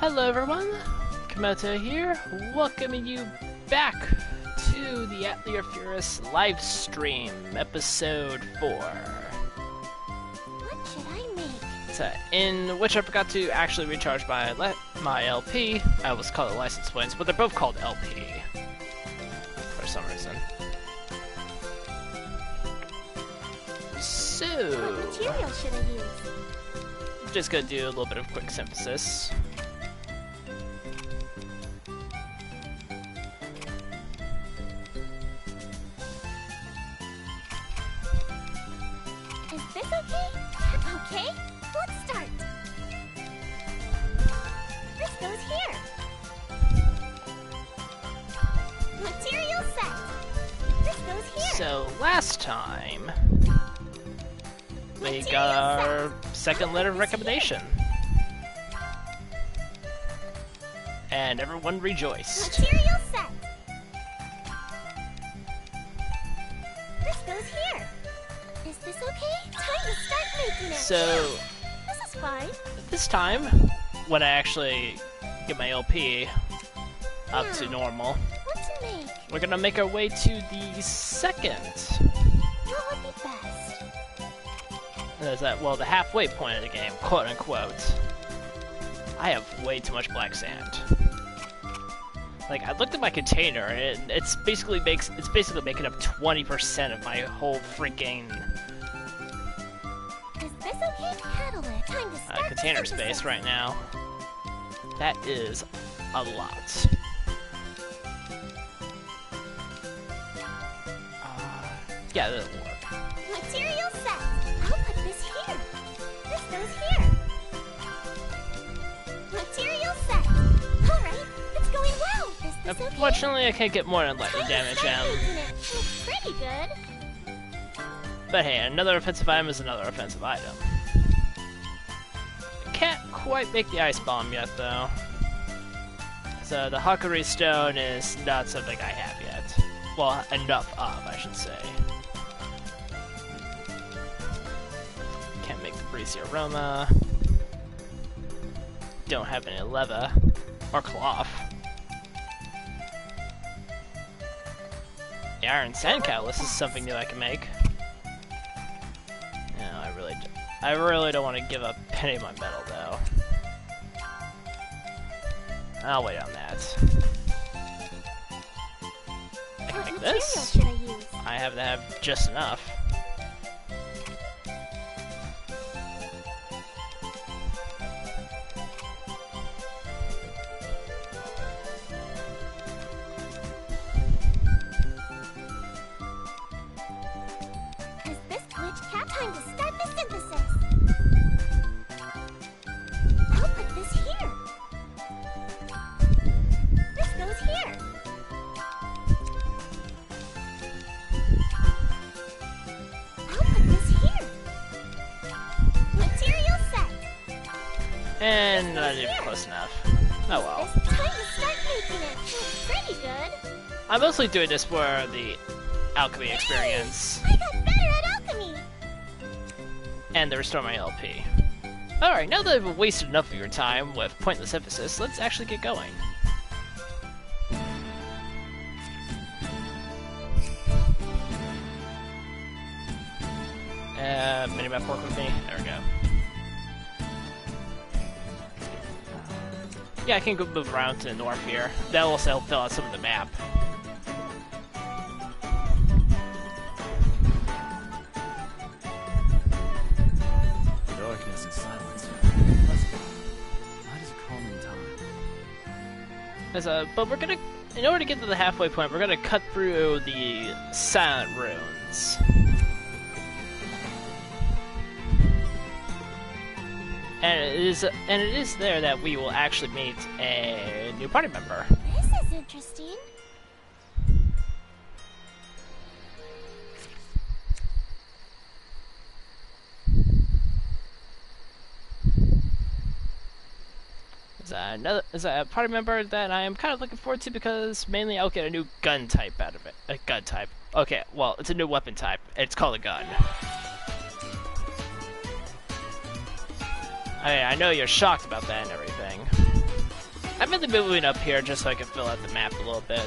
Hello everyone, Komoto here, welcoming you back to the Atelier Firis live stream, episode 4. What should I make? So, in which I forgot to actually recharge my LP. I always call it license plates, but they're both called LP for some reason. So, What material should I use? just gonna do a little bit of quick synthesis. Is this okay? Okay, let's start. This goes here. Material set. This goes here. So, last time, we Material got our set. second letter of recommendation. And everyone rejoiced. Material set. This goes here. Is this okay? Time to start making it. So, This is fine. this time, when I actually get my LP up to normal, What to make? we're gonna make our way to the second. What would be best? There's that, well, the halfway point of the game, quote unquote. I have way too much black sand. Like, I looked at my container, and it's basically making up 20% of my whole freaking Is this okay? Catalyst. Time to start the container synthesis. space right now. That is a lot. Yeah, that'll work. Material set. I'll put this here. This goes here. Material set. Alright, it's going well. Is this okay? Unfortunately, I can't get more than lightning damage Time to out. start making it. Looks pretty good. But hey, another offensive item is another offensive item. Can't quite make the ice bomb yet, though. So the Hockery Stone is not something I have yet. Well, enough of, I should say. Can't make the Breezy Aroma. Don't have any leva or cloth. The Iron Sand Catalyst is something new I can make. No, I really don't want to give up any of my metal, though. I'll wait on that. I can What make material this. should I use? I have to have just enough. Is this glitch cat? Time to start the synthesis. I'll put this here. This goes here. I'll put this here. Material set. And not even close enough. Oh well. It's time to start making it. Looks pretty good. I'm mostly doing this for the alchemy experience I got better at alchemy. and to restore my LP. Alright, now that I've wasted enough of your time with pointless emphasis, let's actually get going. Minimap work with me. There we go. Yeah, I can go move around to the north here. That'll also help fill out some of the map. Darkness and silence. Pleasant. Night is a calming time. But we're gonna, in order to get to the halfway point, we're gonna cut through the silent runes. And it is there that we will actually meet a new party member. This is interesting. Is a party member that I am kind of looking forward to because mainly I'll get a new gun type out of it. A gun type. Okay, well, it's a new weapon type. It's called a gun. I know you're shocked about that and everything. I'm really moving up here just so I can fill out the map a little bit.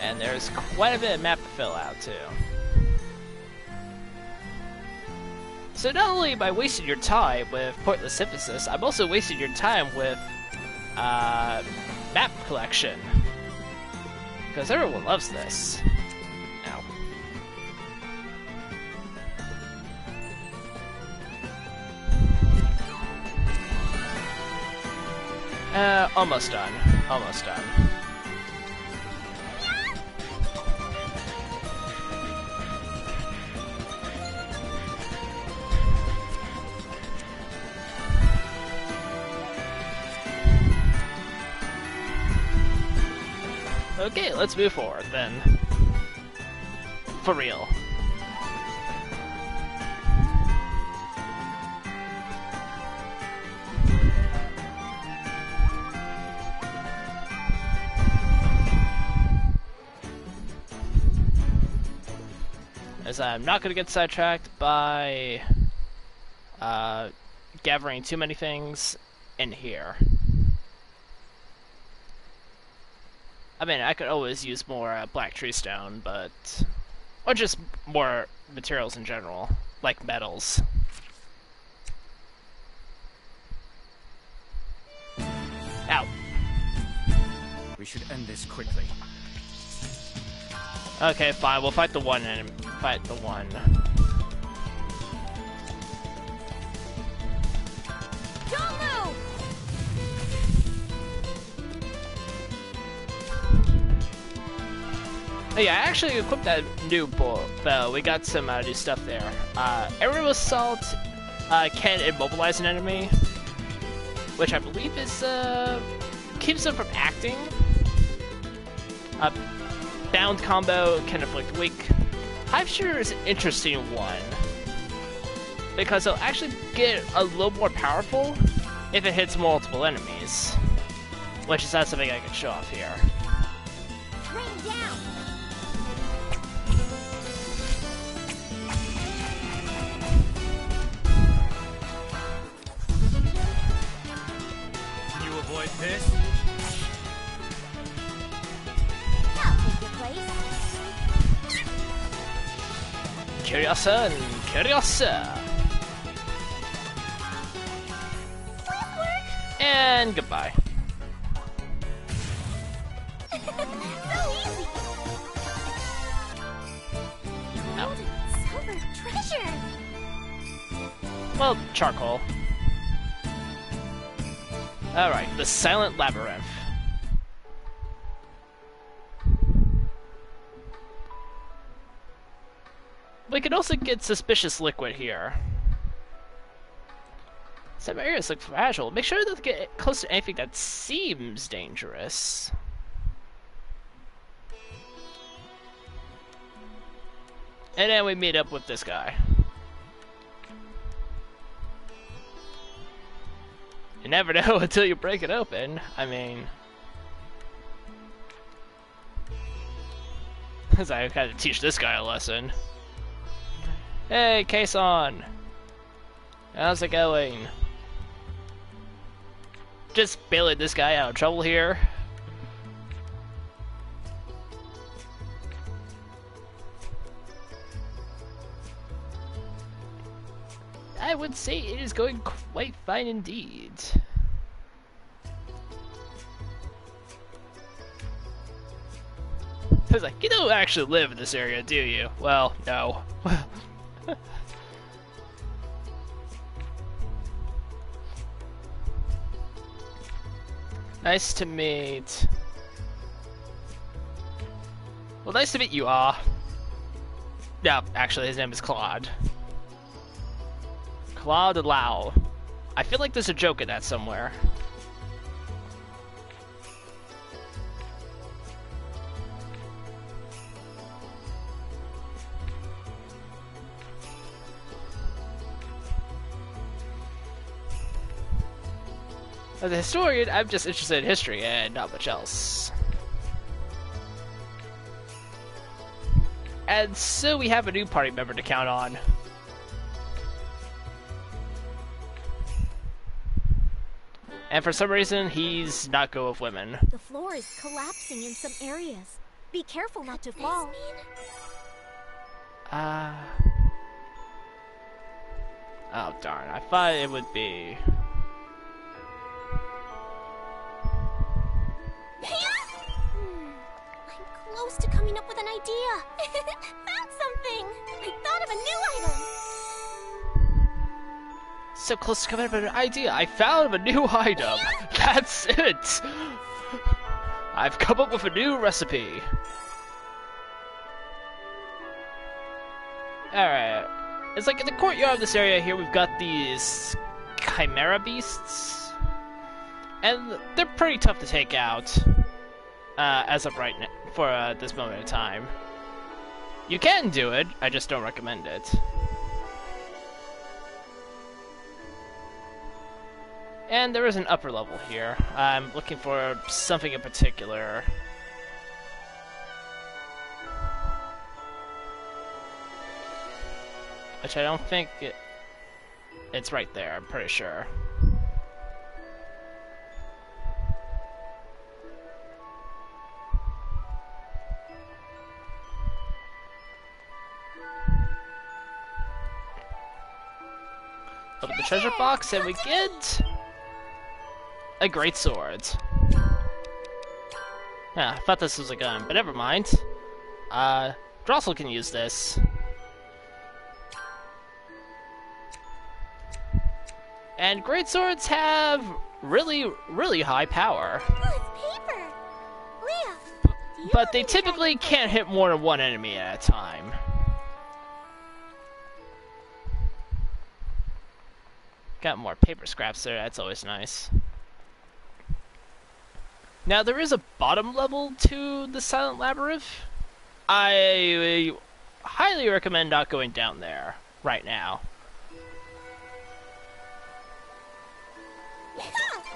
And there's quite a bit of map to fill out, too. So not only am I wasting your time with pointless synthesis, I'm also wasting your time with map collection. Because everyone loves this. Now. Almost done. Almost done. Okay, let's move forward then. For real. As I'm not going to get sidetracked by gathering too many things in here. I mean, I could always use more black tree stone, but... or just more materials in general, like metals. Ow. We should end this quickly. Okay, fine, we'll fight the one and fight the one. Don't move! Oh yeah, I actually equipped that new bow. We got some new stuff there. Aerial Assault can immobilize an enemy, which I believe is keeps them from acting. Bound combo can inflict weak. Hive Shooter is an interesting one because it'll actually get a little more powerful if it hits multiple enemies, which is not something I can show off here. Rain down! Can you avoid this? I'll take your place. Curiosa and Curiosa. Please work! And goodbye. So easy! Ow. Silver treasure! Well, charcoal. Alright, the Silent Labyrinth. We can also get suspicious liquid here. Some areas look fragile. Make sure not to get close to anything that seems dangerous. And then we meet up with this guy. You never know until you break it open. I mean... I gotta teach this guy a lesson. Hey, Kason! How's it going? Just bailing this guy out of trouble here. I would say it is going quite fine indeed. I was like, you don't actually live in this area, do you? Well, no. Nice to meet... Well, nice to meet you, Yeah, actually, his name is Claude. Claude Lau. I feel like there's a joke in that somewhere. As a historian, I'm just interested in history and not much else. And so we have a new party member to count on. And for some reason, he's not good with women. The floor is collapsing in some areas. Be careful not to fall. Oh darn, I thought it would be... I'm close to coming up with an idea. Found something. I thought of a new item. So close to coming up with an idea. I found a new item. That's it. I've come up with a new recipe. Alright. It's like in the courtyard of this area here, we've got these chimera beasts. And they're pretty tough to take out. As of right now, for this moment in time. You can do it, I just don't recommend it. And there is an upper level here. I'm looking for something in particular. Which I don't think it's right there, I'm pretty sure. Open the treasure box and we get a great sword. Yeah, I thought this was a gun, but never mind. Drossel can use this. And great swords have really high power. Oh, it's paper. Leah, But they typically can't hit more than one enemy at a time. Got more paper scraps there, that's always nice. Now there is a bottom level to the Silent Labyrinth. I highly recommend not going down there right now.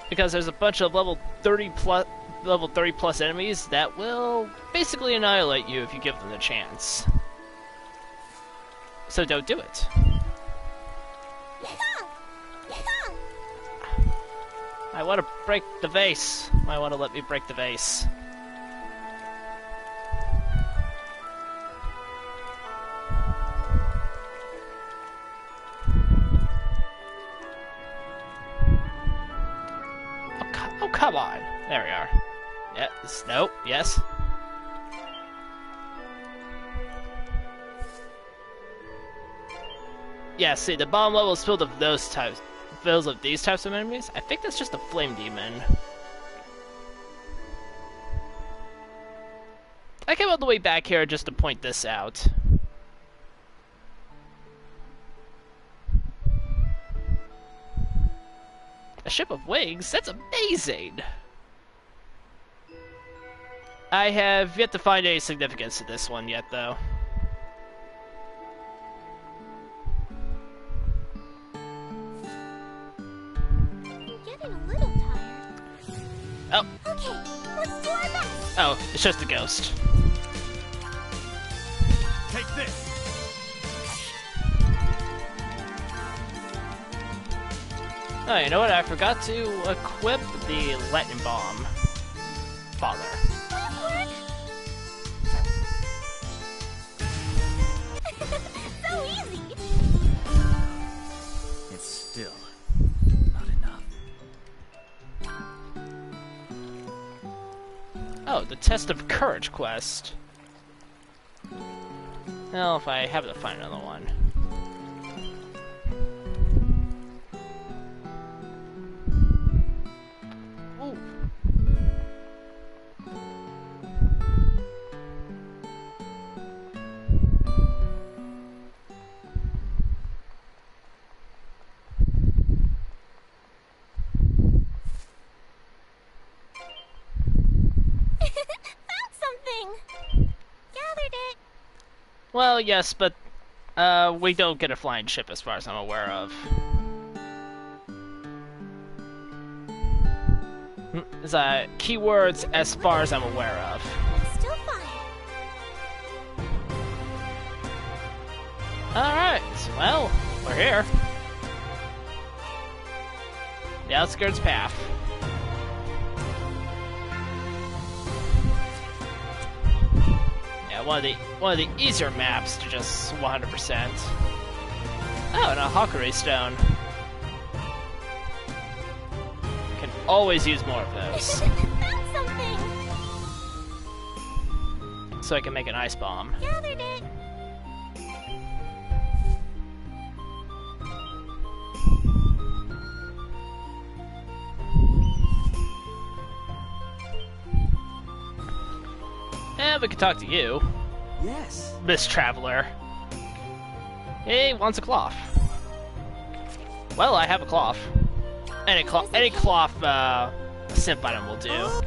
Because there's a bunch of level 30 plus enemies that will basically annihilate you if you give them the chance. So don't do it. I want to break the vase. I want to let me break the vase. Oh, come on. There we are. Yes. Nope. Yes. Yeah, see, the bottom level is filled with these types of enemies. I think that's just a flame demon. I came all the way back here just to point this out. A ship of wings? That's amazing! I have yet to find any significance to this one yet, though. Oh. Okay, let's do our best. Oh, it's just a ghost. Take this. Oh, you know what? I forgot to equip the lightning bomb. Father. So easy. It's still not enough. Oh, the Test of Courage quest. Well, if I have to find another one. Ooh. Well, yes, but we don't get a flying ship as far as I'm aware of. Is that keywords as far as I'm aware of. Still fine. Alright, well, we're here. The outskirts path. Yeah, one of the easier maps to just 100%. Oh, and a Hawkery stone. Can always use more of those. Found something! So I can make an ice bomb. Gathered it! And we can talk to you, Yes. Miss Traveler. He wants a cloth. Well, I have a cloth. Any cloth simp item will do.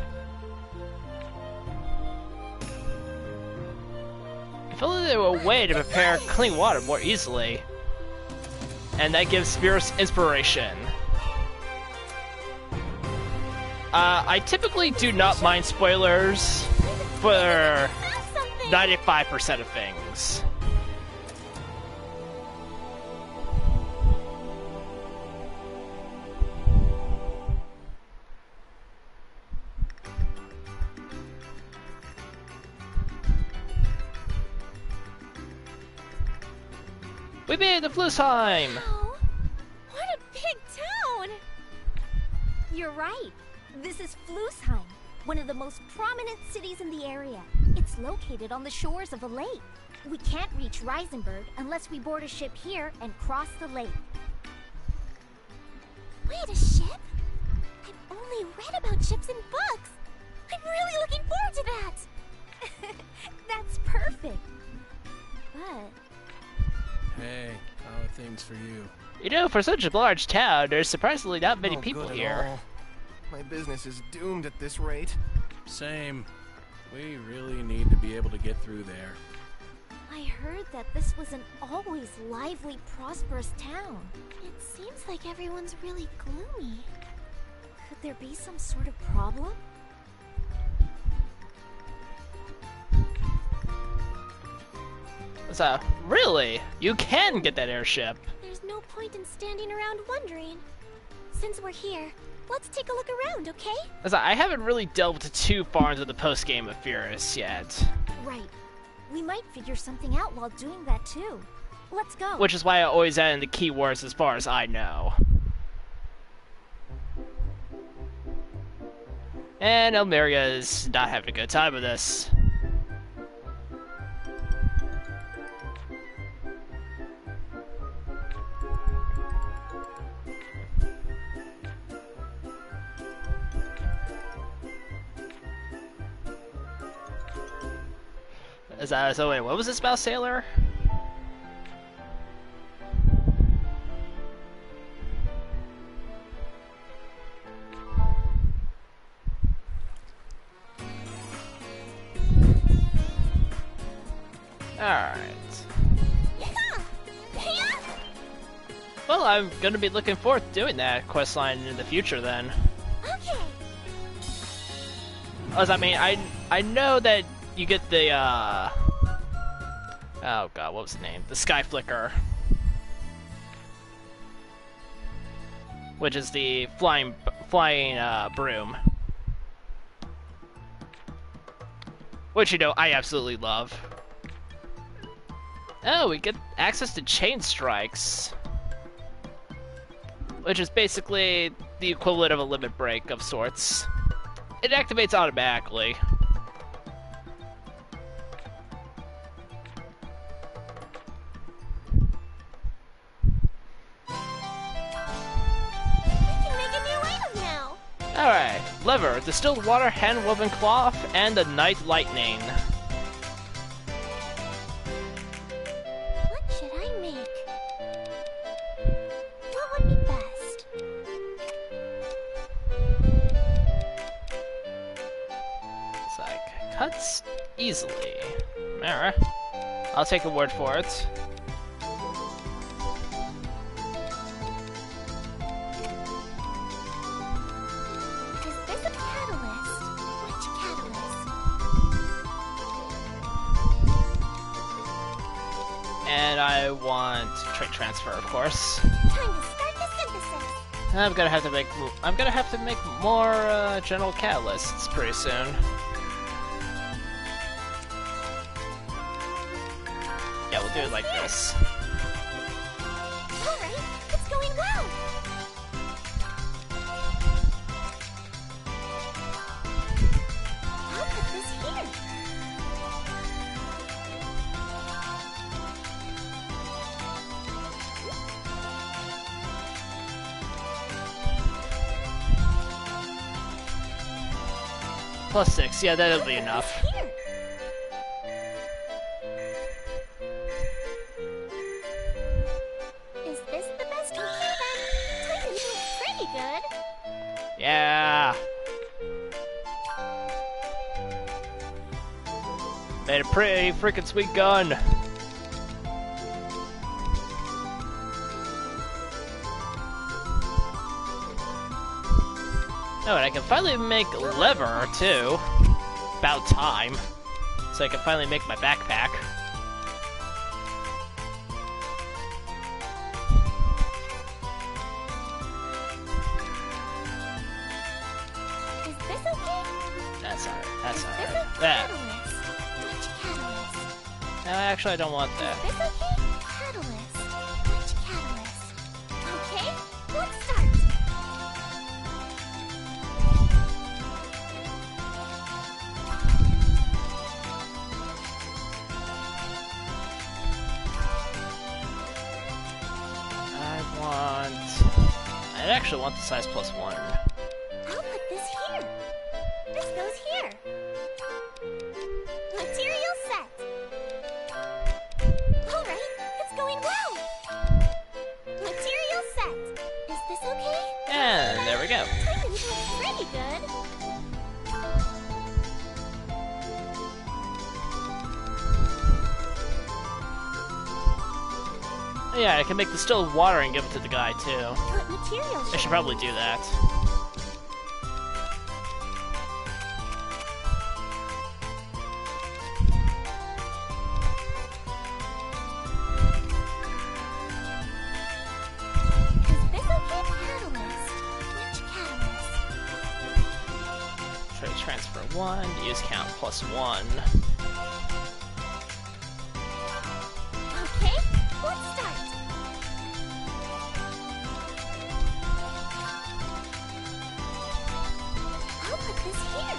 If only there were a way to prepare clean water more easily. And that gives Firis inspiration. I typically do not mind spoilers for 95% of things. We made the Flusheim! Wow! What a big town! You're right. This is Flusheim, one of the most prominent cities in the area. It's located on the shores of a lake. We can't reach Reisenberg unless we board a ship here and cross the lake. Wait, a ship? I've only read about ships in books. I'm really looking forward to that. That's perfect. But Hey, how are things for you? You know, for such a large town, there's surprisingly not many Not people good at here. all. My business is doomed at this rate. Same. We really need to be able to get through there. I heard that this was an always lively, prosperous town. It seems like everyone's really gloomy. Could there be some sort of problem? So, really? You can get that airship. There's no point in standing around wondering. Since we're here, let's take a look around, okay? So, I haven't really delved too far into the post-game of Firis yet. Right. We might figure something out while doing that too. Let's go. Which is why I always add in the keywords as far as I know. And Elmeria is not having a good time with this. So wait, what was this about Sailor? Alright. Well, I'm gonna be looking forward to doing that questline in the future then. Okay. As I mean, I know that you get the oh god, what was the name? The Sky Flicker. Which is the flying broom. Which, you know, I absolutely love. Oh, we get access to Chain Strikes. Which is basically the equivalent of a limit break of sorts. It activates automatically. Alright, lever, distilled water, hand-woven cloth, and the night lightning. What should I make? What would be best? It's like, cuts easily. Alright, I'll take a word for it. I want trait transfer, of course. Time to start the synthesis. I'm gonna have to make more general catalysts pretty soon. Yeah, we'll do it like this. Alright, it's going well. I'll put this here. +6, yeah, that'll be enough. Here. Is this the best? Okay then. Time to do pretty good. Yeah. Made a pretty freaking sweet gun. Oh, and I can finally make leather, too. About time. So I can finally make my backpack. Is this okay? That's alright, that's Is this alright. a That. catalyst? Which catalyst? No, actually I don't want that. Is this okay? Catalyst. Which catalyst? Okay, let's start. I actually want the size +1. I'll put this here. This goes here. Material set. Alright, it's going well. Material set. Is this okay? And there we go. Time to do pretty good. Yeah, I can make distilled water and give it to the guy too. What material I should probably do that. Is this okay? Catalyst. Which catalyst? Trait transfer 1, use count +1. Okay, let's start. I'll put this here.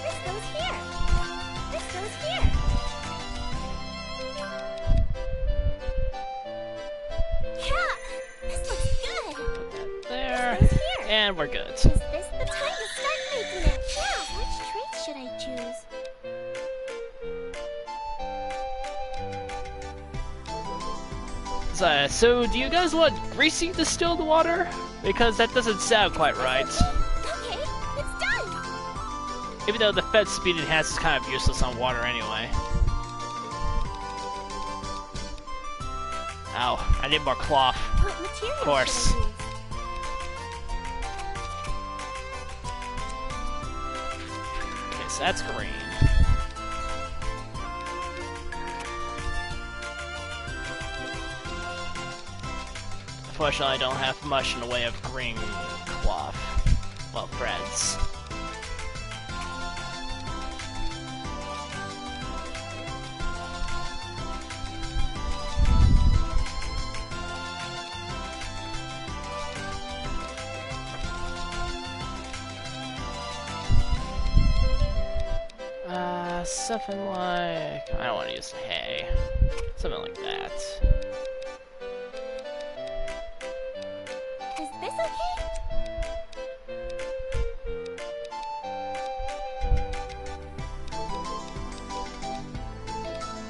This goes here. This goes here. Yeah, this looks good. Put that there. This goes here. And we're good. Is this the time to start making it? Yeah, which traits should I choose? So do you guys want greasy distilled water? Because that doesn't sound quite right. Okay, it's done. Even though the Fed speed enhance is kind of useless on water anyway. Ow, I need more cloth. What material Of course. should I use? Okay, so that's green. Unfortunately, I don't have much in the way of green cloth. Well, threads. Something like... I don't want to use hay. Something like that. Is this okay?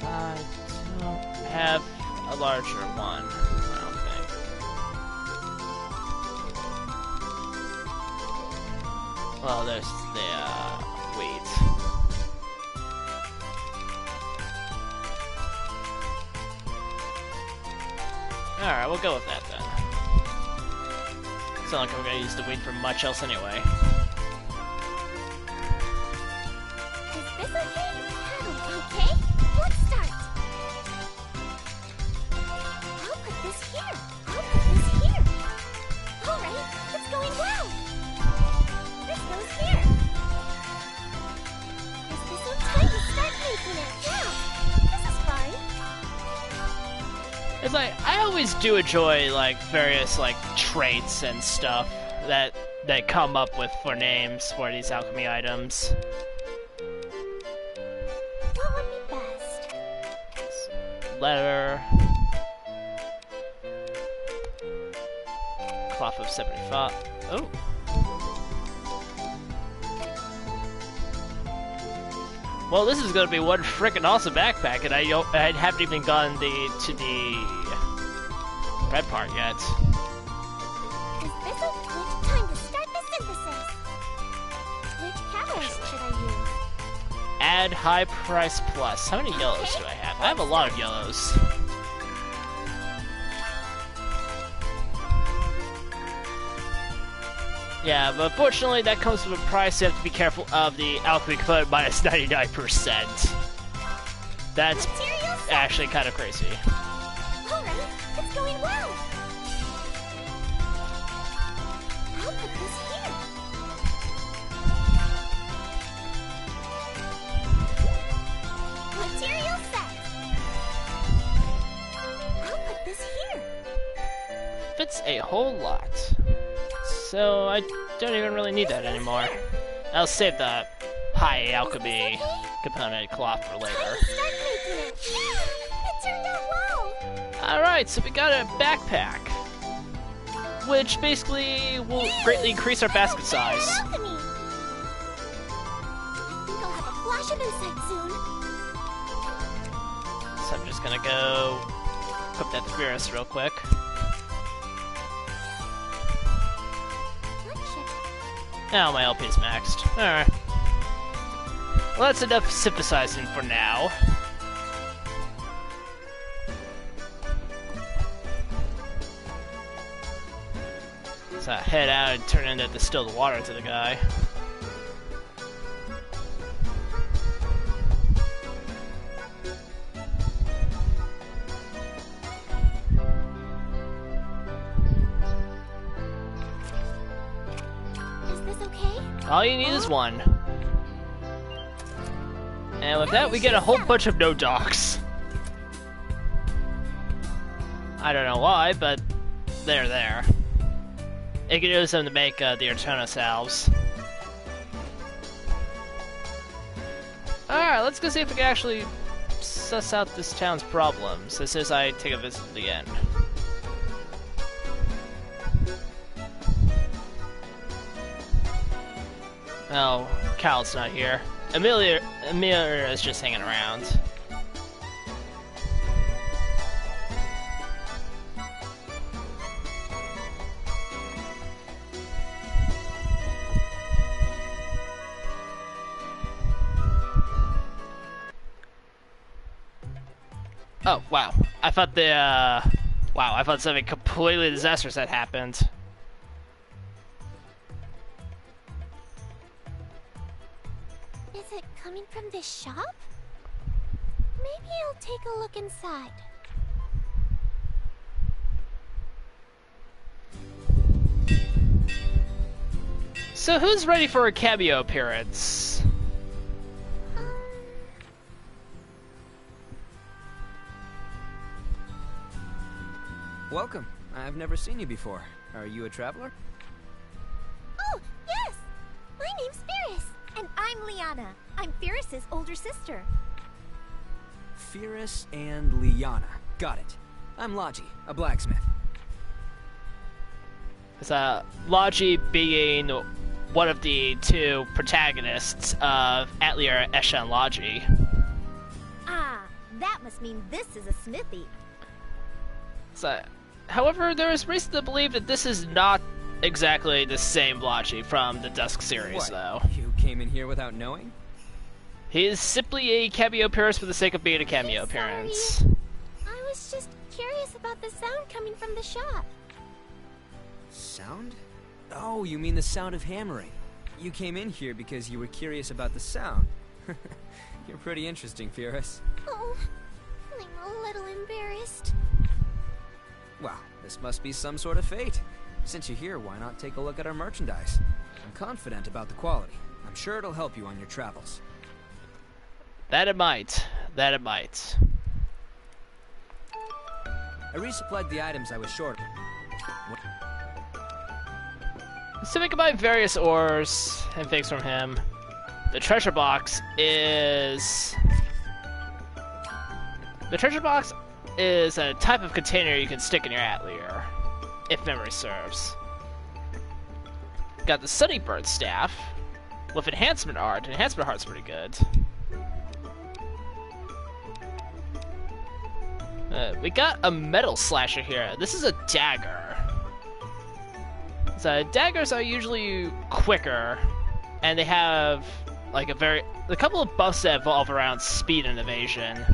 I don't have a larger one, I don't think. Well, there's the wheat. Alright, we'll go with that then. It's not like we're gonna use the wheat for much else anyway. Is this okay? Okay, let's start. Cause I always do enjoy like various like traits and stuff that they come up with for names for these alchemy items. What would be best? Letter. Cloth of 75. Oh. Well, this is gonna be one freaking awesome backpack, and I haven't even gotten to the red part yet. Is this a good time to start the synthesis? Which catalyst should I use? Add high price plus. How many yellows do I have? I have a lot of yellows. Yeah, but fortunately that comes with a price. You have to be careful of the alchemy code minus 99%. That's actually kind of crazy. Alright, it's going well. I'll put this here. Material set. I'll put this here. Fits a whole lot. So I don't even really need that anymore. I'll save the high alchemy component cloth for later. Start making it. It turned out well. Alright, so we got a backpack, which basically will greatly increase our basket size. Alchemy. I think I'll have a flash of insight soon. So I'm just gonna go equip that Firis real quick. Now my LP's maxed. Alright. Well, that's enough synthesizing for now. So I head out and turn in the distilled water to the guy. All you need is one. And with that, we get a whole bunch of no dogs. I don't know why, but they're there. You can use them to make the Ortona salves. Alright, let's go see if we can actually suss out this town's problems as soon as I take a visit to the inn. Oh, Cal's not here. Amelia is just hanging around. Oh, wow. I thought I thought something completely disastrous had happened. Is it coming from this shop? Maybe I'll take a look inside. So who's ready for a cameo appearance? Welcome. I've never seen you before. Are you a traveler? Oh, yes! My name's Firis. And I'm Liana. I'm Firis' older sister. Firis and Liana. Got it. I'm Logi, a blacksmith. It's Logi being one of the two protagonists of Atelier Firis and Logi. Ah, that must mean this is a smithy. So, however, there is reason to believe that this is not exactly the same Logi from the Dusk series, What? though. You came in here without knowing? He is simply a cameo appearance for the sake of being a cameo appearance. I was just curious about the sound coming from the shop. Sound? Oh, you mean the sound of hammering. You came in here because you were curious about the sound. You're pretty interesting, Firis. Oh, I'm a little embarrassed. Well, this must be some sort of fate. Since you're here, why not take a look at our merchandise? I'm confident about the quality. I'm sure it'll help you on your travels. That it might. That it might. I resupplied the items I was short. So we can buy various ores and things from him. The treasure box is... The treasure box is a type of container you can stick in your Atelier, if memory serves. Got the Sunny Bird staff with enhancement art. Enhancement art's pretty good. We got a metal slasher here. This is a dagger. So daggers are usually quicker, and they have like a couple of buffs that evolve around speed and evasion.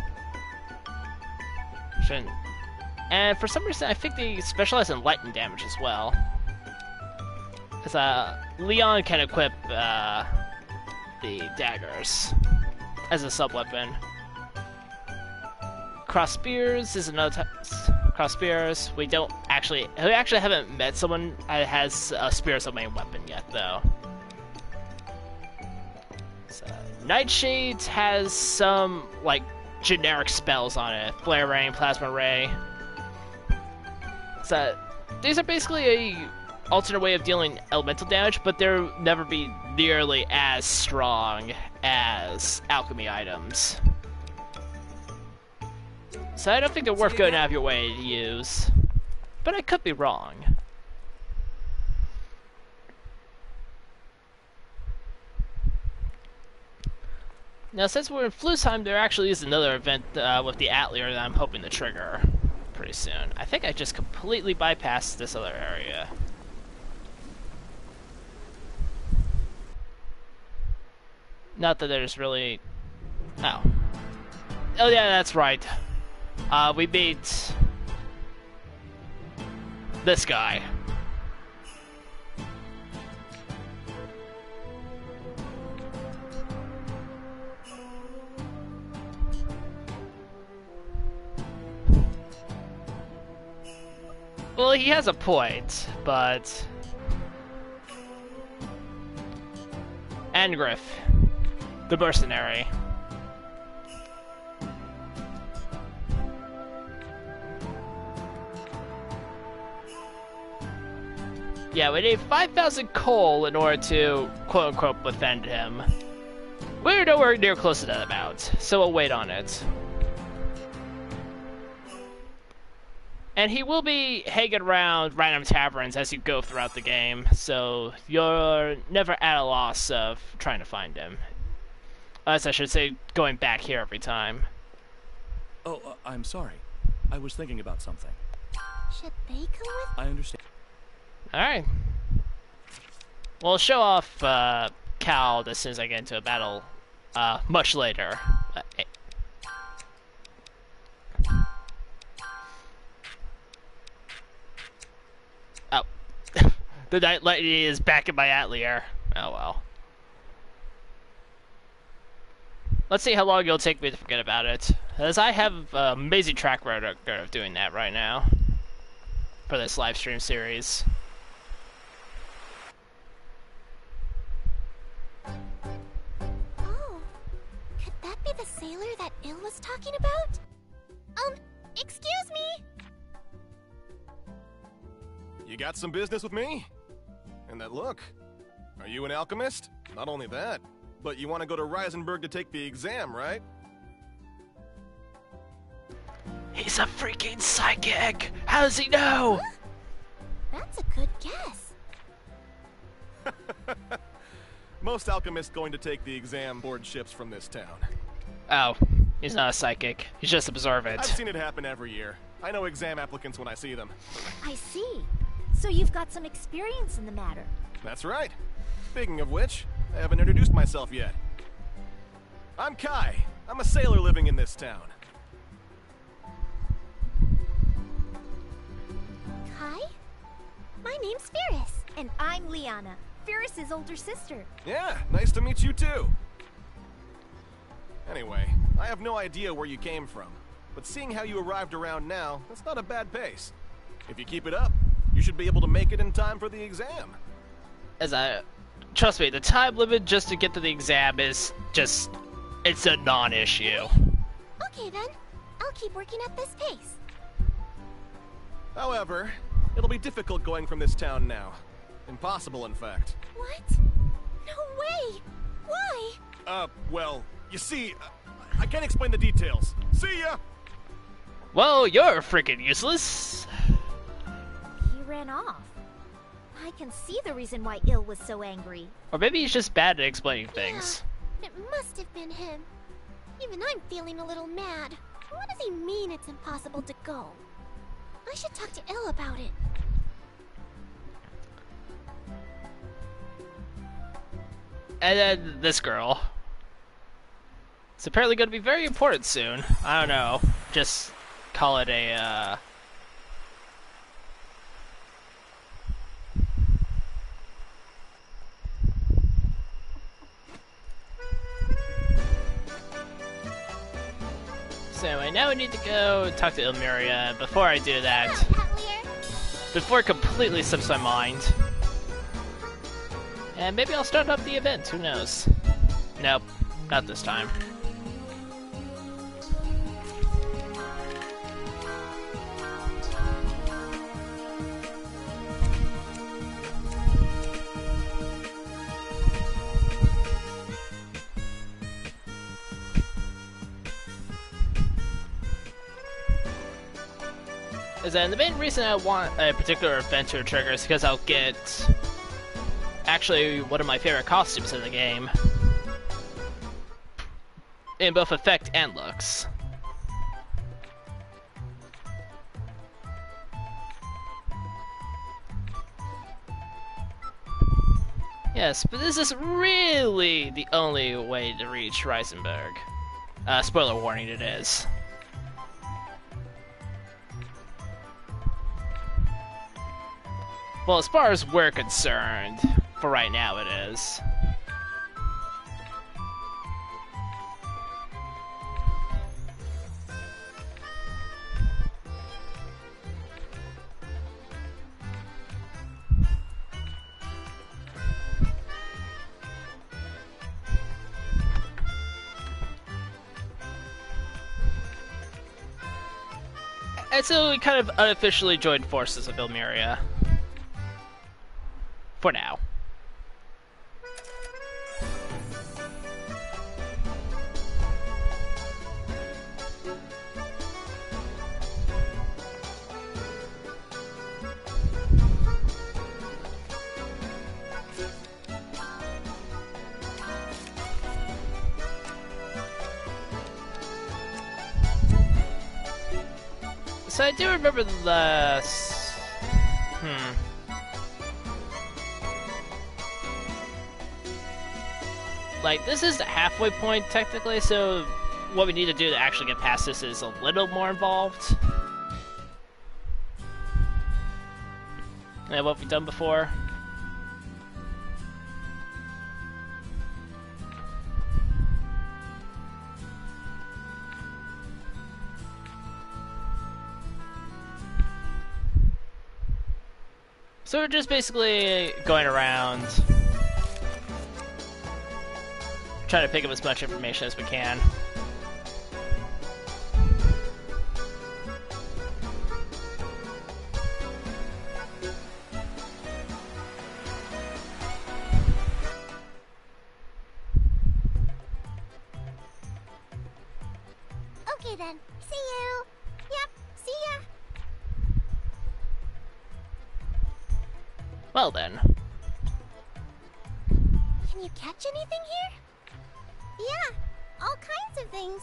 And for some reason, I think they specialize in lightning damage as well. Because Leon can equip the daggers as a sub-weapon. Cross spears is another type. Cross spears. We actually haven't met someone that has a spear as a main weapon yet, though. So, Nightshade has some like generic spells on it: Flare Rain, Plasma Ray. So these are basically a alternate way of dealing elemental damage, but they'll never be nearly as strong as alchemy items. So I don't think they're worth going out of your way to use. But I could be wrong. Now, since we're in Flusheim, there actually is another event with the Atelier that I'm hoping to trigger pretty soon. I think I just completely bypassed this other area. Not that there's really... Oh. Oh yeah, that's right. We beat... this guy. Well, he has a point, but... Angriff, the mercenary. Yeah, we need 5,000 coal in order to, quote-unquote, defend him. We're nowhere near close to that amount, so we'll wait on it. And he will be hanging around random taverns as you go throughout the game, so you're never at a loss of trying to find him. As I should say, going back here every time. Oh, I'm sorry. I was thinking about something. Should they come with? I understand. Alright. We'll show off Cal as soon as I get into a battle much later. Oh. The Night Lady is back in my Atelier. Oh well. Let's see how long it'll take me to forget about it. As I have an amazing track record of doing that right now. For this live stream series. Oh, could that be the sailor that Il was talking about? Excuse me? You got some business with me? And that look. Are you an alchemist? Not only that, but you want to go to Reisenberg to take the exam, right? He's a freaking psychic! How does he know? Huh? That's a good guess. Most alchemists going to take the exam board ships from this town. Oh, he's not a psychic. He's just observant. I've seen it happen every year. I know exam applicants when I see them. I see. So you've got some experience in the matter. That's right. Speaking of which, I haven't introduced myself yet. I'm Kai. I'm a sailor living in this town. Kai? My name's Firis. And I'm Liana, Firis' older sister. Yeah, nice to meet you too. Anyway, I have no idea where you came from, but seeing how you arrived around now, that's not a bad pace. If you keep it up, you should be able to make it in time for the exam. Trust me, the time limit just to get to the exam is just, it's a non-issue. Okay then, I'll keep working at this pace. However, it'll be difficult going from this town now. Impossible, in fact. What? No way! Why? Well, you see, I can't explain the details. See ya! Well, you're freaking useless. He ran off. I can see the reason why Il was so angry. Or maybe he's just bad at explaining things. Yeah, it must have been him. Even I'm feeling a little mad. What does he mean it's impossible to go? I should talk to Il about it. And then this girl. It's apparently going to be very important soon. I don't know. Just call it a, So anyway, now we need to go talk to Ilmeria. Before I do that, before it completely slips my mind, and maybe I'll start up the event, who knows? Nope, not this time. And the main reason I want a particular event to trigger is because I'll get actually one of my favorite costumes in the game in both effect and looks. Yes, but this is really the only way to reach Reisenberg. Spoiler warning, it is. Well, as far as we're concerned, for right now it is. And so we kind of unofficially joined forces with Ilmeria. For now. So I do remember the... Like, this is the halfway point, technically, so what we need to do to actually get past this is a little more involved. And what we've done before. So we're just basically going around, trying to pick up as much information as we can. Okay then. See you. Yep. See ya. Well then. Can you catch anything here? Yeah, all kinds of things.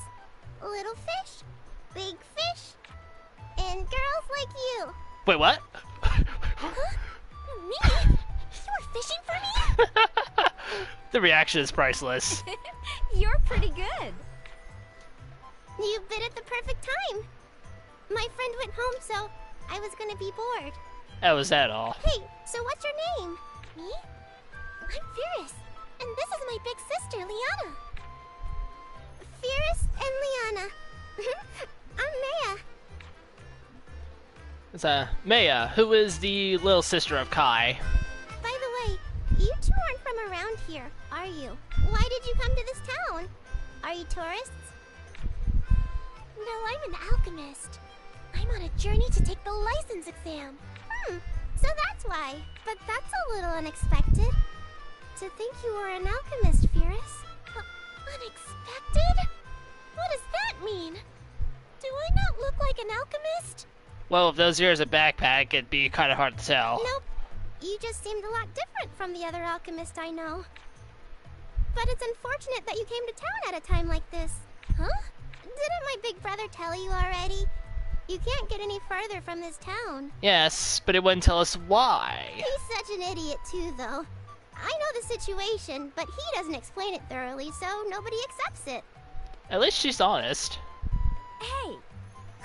Little fish, big fish, and girls like you. Wait, what? Huh? Me? You were fishing for me? The reaction is priceless. You're pretty good. You bit at the perfect time. My friend went home, so I was gonna be bored. That was that all. Hey, so what's your name? Me? I'm Firis, and this is my big sister, Liana. Firis and Liana. I'm Maya. It's Maya, who is the little sister of Kai. By the way, you two aren't from around here, are you? Why did you come to this town? Are you tourists? No, I'm an alchemist. I'm on a journey to take the license exam. So that's why. But that's a little unexpected. To think you were an alchemist, Firis. Unexpected? What does that mean? Do I not look like an alchemist? Well, if those ears a backpack, it'd be kind of hard to tell. Nope. You just seemed a lot different from the other alchemist I know. But it's unfortunate that you came to town at a time like this. Huh? Didn't my big brother tell you already? You can't get any further from this town. Yes, but it wouldn't tell us why. He's such an idiot too, though. I know the situation, but he doesn't explain it thoroughly, so nobody accepts it. At least she's honest. Hey,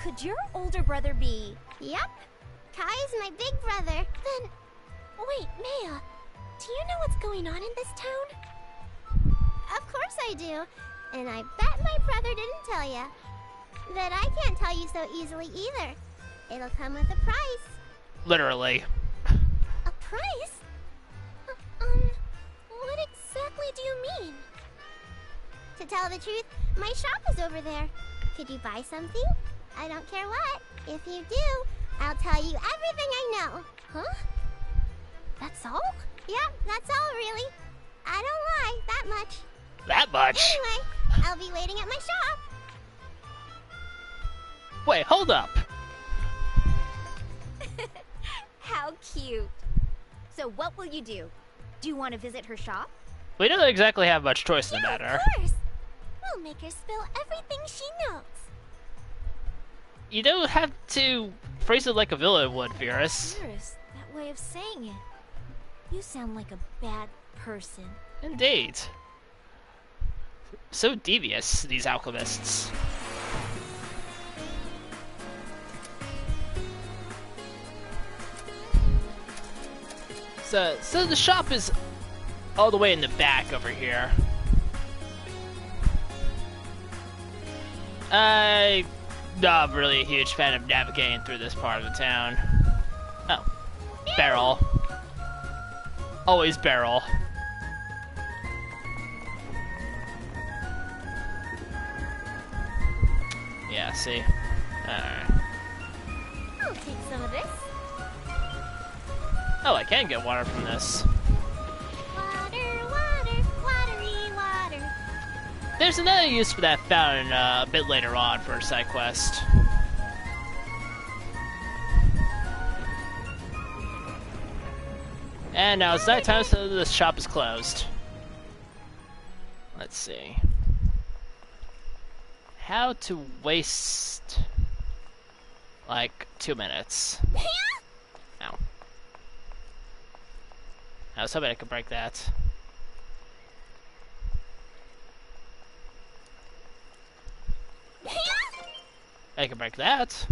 could your older brother be... Yep. Kai's my big brother. Then... Wait, Maya. Do you know what's going on in this town? Of course I do. And I bet my brother didn't tell ya. But I can't tell you so easily either. It'll come with a price. Literally. A price? What exactly do you mean? To tell the truth, my shop is over there. Could you buy something? I don't care what. If you do, I'll tell you everything I know. Huh? That's all? Yep, that's all really. I don't lie that much. That much? Anyway, I'll be waiting at my shop. Wait, hold up. How cute. So what will you do? Do you want to visit her shop? We don't exactly have much choice in the matter. Of course. We'll make her spill everything she knows. You don't have to phrase it like a villain would, Firis. Firis, that way of saying it. You sound like a bad person. Indeed. So devious, these alchemists. So the shop is all the way in the back over here. I'm not really a huge fan of navigating through this part of the town. Oh, barrel. Always barrel. Yeah, see? Alright. I'll take some of this. Oh, I can get water from this. Water, water, watery water. There's another use for that fountain a bit later on for a side quest. And now it's nighttime, so the shop is closed. Let's see. How to waste like 2 minutes. Ow. I was hoping I could break that. I can break that.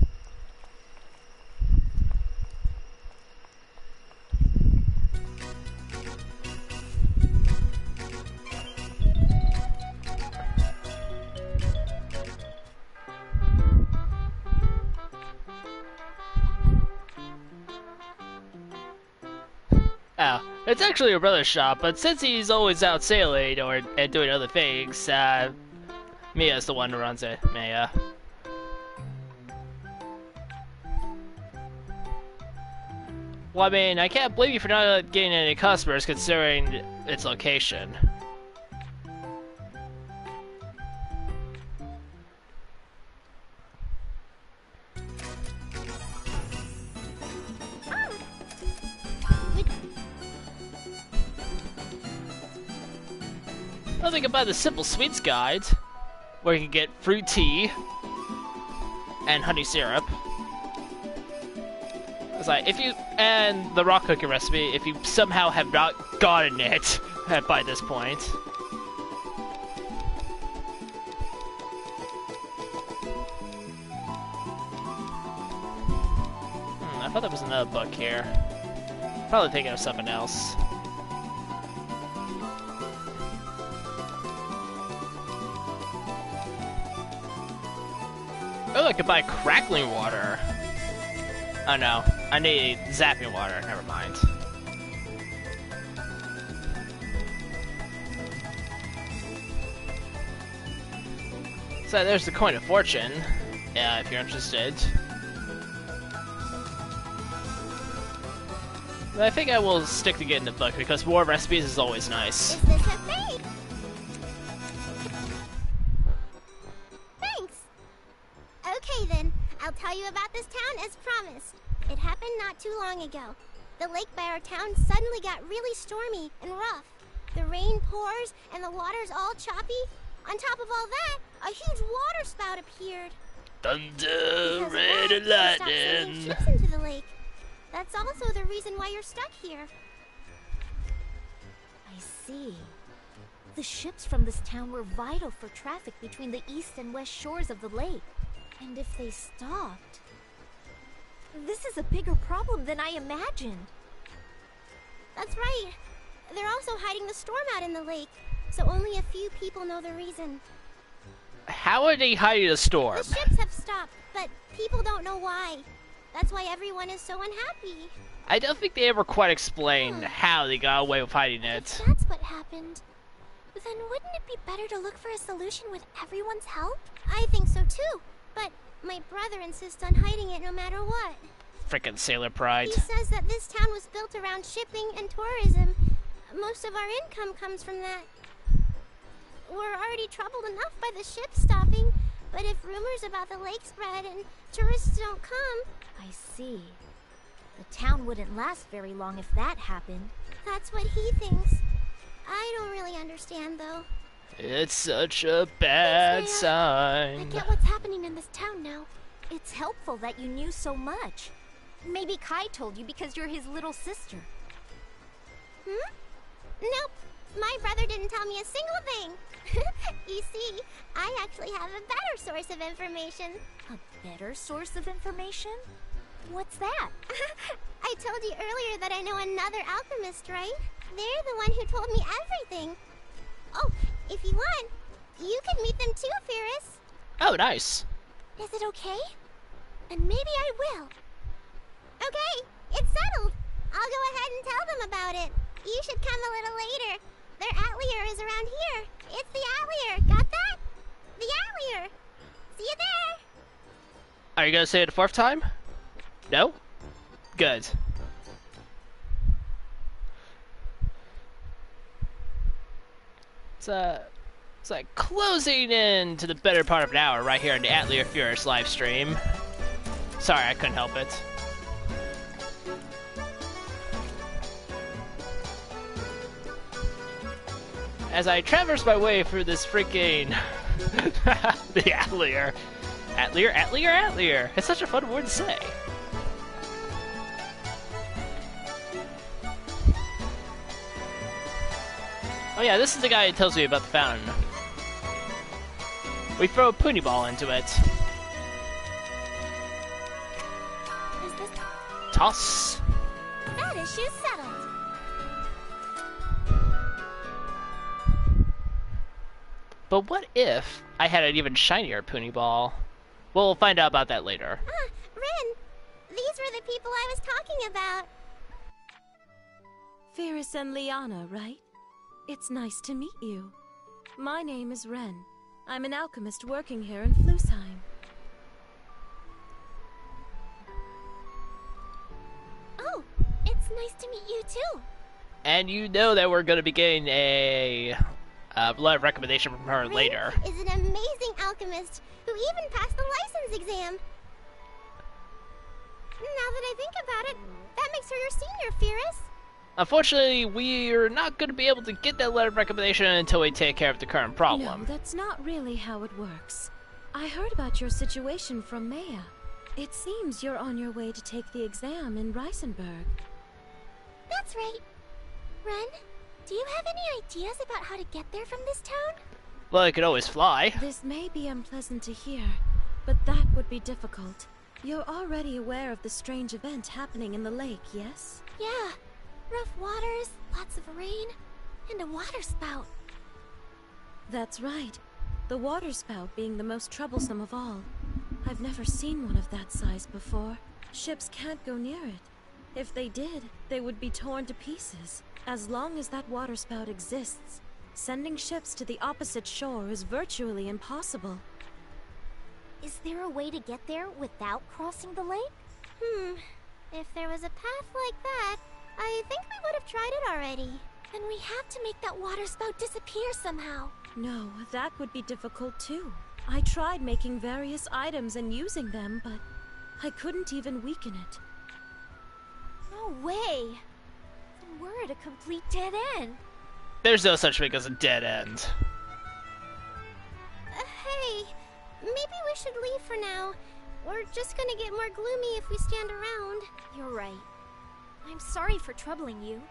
Oh, it's actually a brother's shop, but since he's always out sailing or and doing other things, Mia's the one who runs it. Mia. Well, I mean, I can't blame you for not getting any customers considering its location. I think about the Simple Sweets guide, where you can get fruit tea and honey syrup. It's like if you and the rock cookie recipe, if you somehow have not gotten it by this point. I thought there was another book here. Probably thinking of something else. Oh, I could buy crackling water. Oh no, I need zapping water, never mind. So there's the coin of fortune, if you're interested. But I think I will stick to getting the book because more recipes is always nice. Is this a fake? Thanks. Okay then, I'll tell you about this town as promised. It happened not too long ago. The lake by our town suddenly got really stormy and rough. The rain pours and the water's all choppy. On top of all that, a huge water spout appeared. Thunder, Because rain, and floods stopped sending lightning. ships into the lake. That's also the reason why you're stuck here. I see. The ships from this town were vital for traffic between the east and west shores of the lake. And if they stopped... This is a bigger problem than I imagined. That's right. They're also hiding the storm out in the lake, so only a few people know the reason. How are they hiding a storm? The ships have stopped, but people don't know why. That's why everyone is so unhappy. I don't think they ever quite explained how they got away with hiding it. If that's what happened, then wouldn't it be better to look for a solution with everyone's help? I think so too, but my brother insists on hiding it no matter what. Frickin' sailor pride. He says that this town was built around shipping and tourism. Most of our income comes from that. We're already troubled enough by the ships stopping, but if rumors about the lake spread and tourists don't come... I see. The town wouldn't last very long if that happened. That's what he thinks. I don't really understand, though. It's such a bad I sign. get what's happening in this town now. It's helpful that you knew so much. Maybe Kai told you because you're his little sister. Hmm? Nope. My brother didn't tell me a single thing. You see, I actually have a better source of information. A better source of information? What's that? I told you earlier that I know another alchemist, right? They're the one who told me everything. Oh, if you want, you can meet them too, Firis. Oh, nice. Is it okay? And maybe I will. Okay, it's settled. I'll go ahead and tell them about it. You should come a little later. Their atelier is around here. It's the atelier. Got that? The atelier. See you there. Are you gonna say it a fourth time? No? Good. It's like closing in to the better part of an hour right here in the Atelier Firis live stream. Sorry, I couldn't help it. As I traverse my way through this freaking the Atelier. Atelier, Atelier, Atelier. It's such a fun word to say. Oh yeah, this is the guy who tells me about the fountain. We throw a poonie ball into it. Is this... Toss. That issue's settled. But what if I had an even shinier poonie ball? Well, we'll find out about that later. Ah, Rin. These were the people I was talking about. Firis and Liana, right? It's nice to meet you. My name is Ren. I'm an alchemist working here in Flusheim. Oh, it's nice to meet you too. And you know that we're going to be getting a letter of recommendation from her Rin later. is an amazing alchemist who even passed the license exam. Now that I think about it, that makes her your senior, Firis. Unfortunately, we're not going to be able to get that letter of recommendation until we take care of the current problem. No, that's not really how it works. I heard about your situation from Maya. It seems you're on your way to take the exam in Reisenberg. That's right. Ren, do you have any ideas about how to get there from this town? Well, I could always fly. This may be unpleasant to hear, but that would be difficult. You're already aware of the strange event happening in the lake, yes? Yeah. Rough waters, lots of rain, and a water spout. That's right. The water spout being the most troublesome of all. I've never seen one of that size before. Ships can't go near it. If they did, they would be torn to pieces. As long as that water spout exists, sending ships to the opposite shore is virtually impossible. Is there a way to get there without crossing the lake? If there was a path like that, I think we would have tried it already. Then we have to make that water spout disappear somehow. No, that would be difficult too. I tried making various items and using them, but I couldn't even weaken it. No way. Then we're at a complete dead end. There's no such thing as a dead end. Hey, maybe we should leave for now. We're just gonna get more gloomy if we stand around. You're right. I'm sorry for troubling you.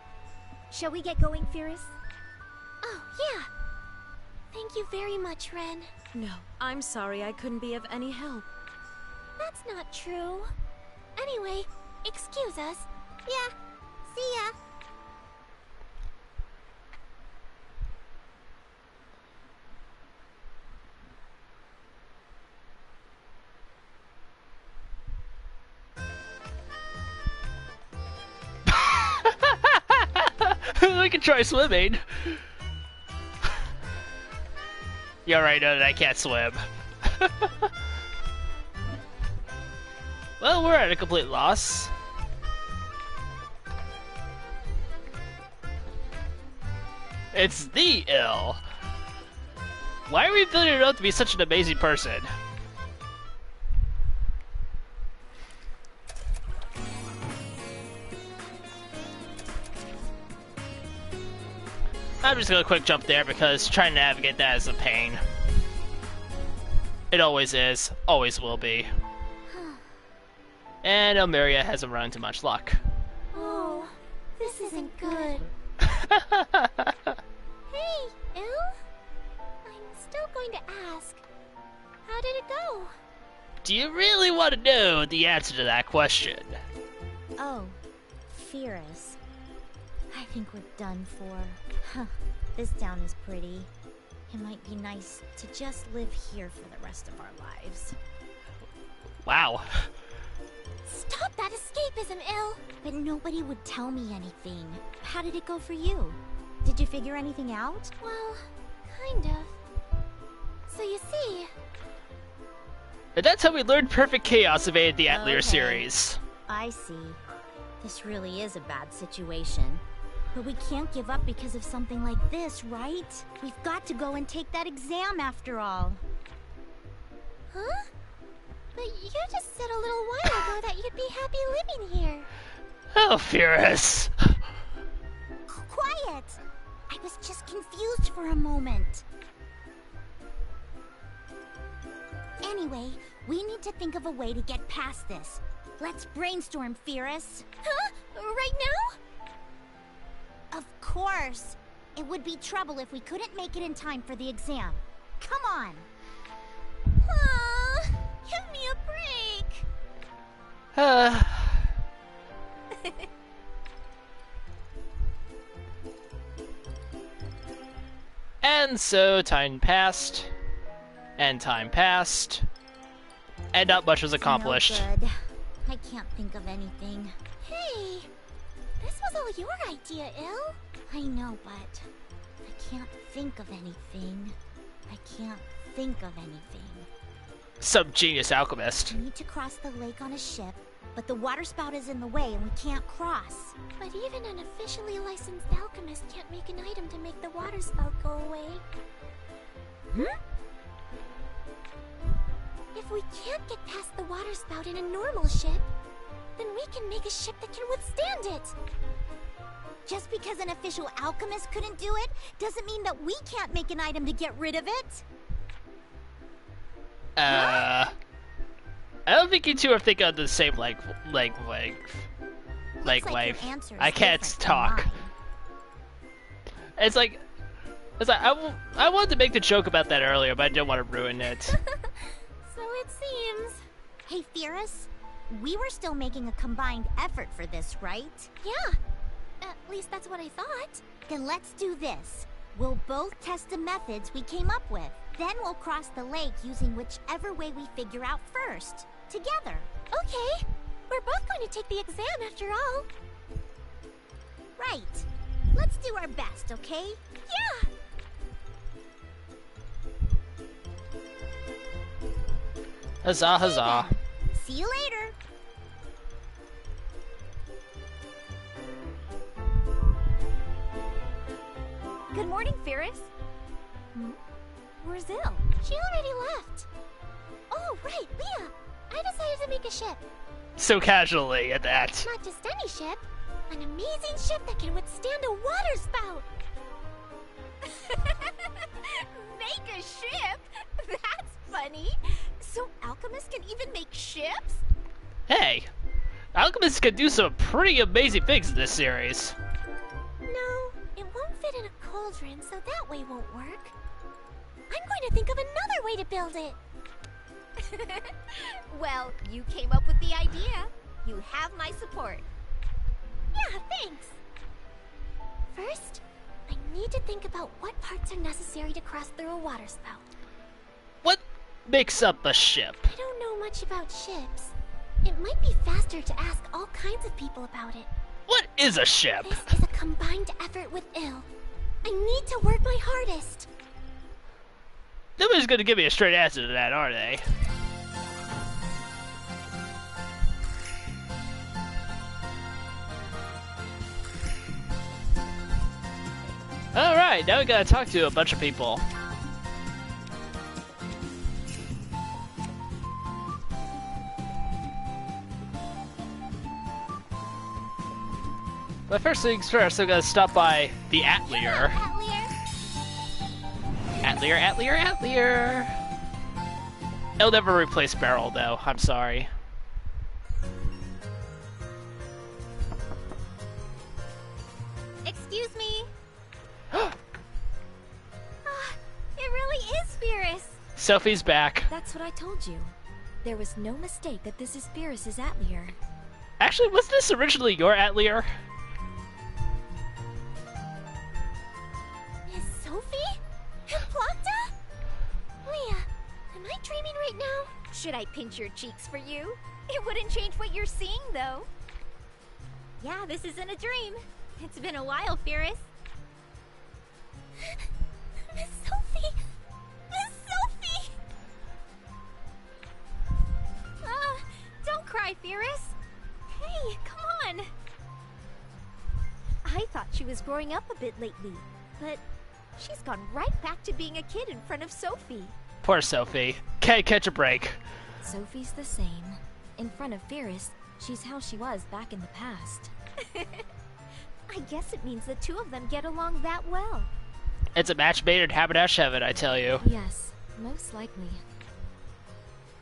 Shall we get going, Firis? Oh, yeah. Thank you very much, Ren. No, I'm sorry I couldn't be of any help. That's not true. Anyway, excuse us. Yeah, see ya. We can try swimming. You already know that I can't swim. Well, we're at a complete loss. It's the ill. Why are we building it up to be such an amazing person? I'm just gonna quick jump there because trying to navigate that is a pain. It always is, always will be. And Elmeria hasn't run into much luck. Oh, this isn't good. Hey, Il? I'm still going to ask. How did it go? Do you really want to know the answer to that question? Oh, Firis. I think we're done for. Huh. This town is pretty. It might be nice to just live here for the rest of our lives. Wow. Stop that escapism, Il! But nobody would tell me anything. How did it go for you? Did you figure anything out? Well, kind of. So you see... And that's how we learned Perfect Chaos evaded the Atelier Okay. series. I see. This really is a bad situation. But we can't give up because of something like this, right? We've got to go and take that exam after all. Huh? But you just said a little while ago that you'd be happy living here. Oh, Firis. Quiet! I was just confused for a moment. Anyway, we need to think of a way to get past this. Let's brainstorm, Firis. Huh? Right now? Of course. It would be trouble if we couldn't make it in time for the exam. Come on. Give me a break. And so time passed, and time passed, and not much was accomplished. No good. I can't think of anything. Hey, this was all your idea, Il. I know, but I can't think of anything. I can't think of anything. Some genius alchemist. We need to cross the lake on a ship, but the water spout is in the way and we can't cross. But even an officially licensed alchemist can't make an item to make the water spout go away. If we can't get past the water spout in a normal ship, then we can make a ship that can withstand it. Just because an official alchemist couldn't do it, doesn't mean that we can't make an item to get rid of it. I don't think you two are thinking of the same wave. I can't talk. It's like I wanted to make the joke about that earlier, but I didn't want to ruin it. So it seems. Hey, Firis, we were still making a combined effort for this, right? Yeah. At least that's what I thought. Then let's do this. We'll both test the methods we came up with. Then we'll cross the lake using whichever way we figure out first. Together. Okay. We're both going to take the exam after all. Right. Let's do our best, okay? Yeah! Huzzah, huzzah. See you later. morning, Firis. Where's Il? She already left. Oh, right, Leah. I decided to make a ship. So casually at that. Not just any ship. An amazing ship that can withstand a water spout. Make a ship? That's funny. So alchemists can even make ships? Hey, alchemists can do some pretty amazing things in this series. No, it won't fit in a cauldron, so that way won't work. I'm going to think of another way to build it. Well, you came up with the idea. You have my support. Yeah, thanks. First, I need to think about what parts are necessary to cross through a water spout. What makes up a ship? I don't know much about ships. It might be faster to ask all kinds of people about it. What is a ship? This is a combined effort with Il. I need to work my hardest. Nobody's gonna give me a straight answer to that, are they? Alright, now we gotta talk to a bunch of people. But first things first, I'm gonna stop by the Atelier. Atelier. It'll never replace Beryl, though. I'm sorry. Excuse me. It really is Firis. Sophie's back. That's what I told you. There was no mistake that this is Firis' Atelier. Actually, was this originally your Atelier? Is Sophie? And Plakta? Leah, am I dreaming right now? Should I pinch your cheeks for you? It wouldn't change what you're seeing, though. Yeah, this isn't a dream. It's been a while, Firis. Miss Sophie! Miss Sophie! Don't cry, Firis. Hey, come on. I thought she was growing up a bit lately, but she's gone right back to being a kid in front of Sophie. Poor Sophie. Can't catch a break. Sophie's the same. In front of Firis, she's how she was back in the past. I guess it means the two of them get along that well. It's a match made in Haberdash Heaven, I tell you. Yes, most likely.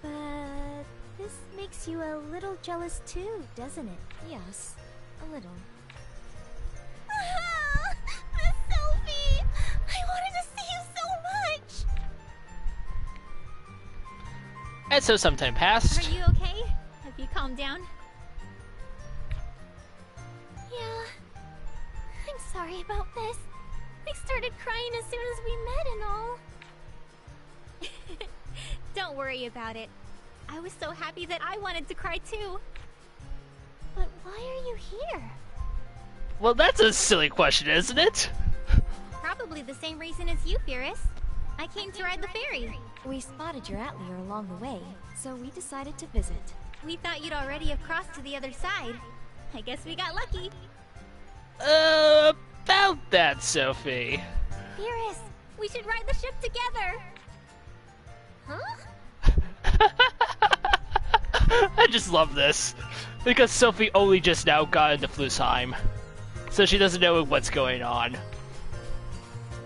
But this makes you a little jealous too, doesn't it? Yes, a little. Miss Sophie! I wanted to see you so much! And so some time passed. Are you okay? Have you calmed down? Yeah. I'm sorry about this. I started crying as soon as we met and all. Don't worry about it. I was so happy that I wanted to cry too. But why are you here? Well, that's a silly question, isn't it? Probably the same reason as you, Firis. I came to ride the ferry. We spotted your Atelier along the way, so we decided to visit. We thought you'd already have crossed to the other side. I guess we got lucky. About that, Sophie. Firis, we should ride the ship together. Huh? I just love this. Because Sophie only just now got into Flusheim. So she doesn't know what's going on.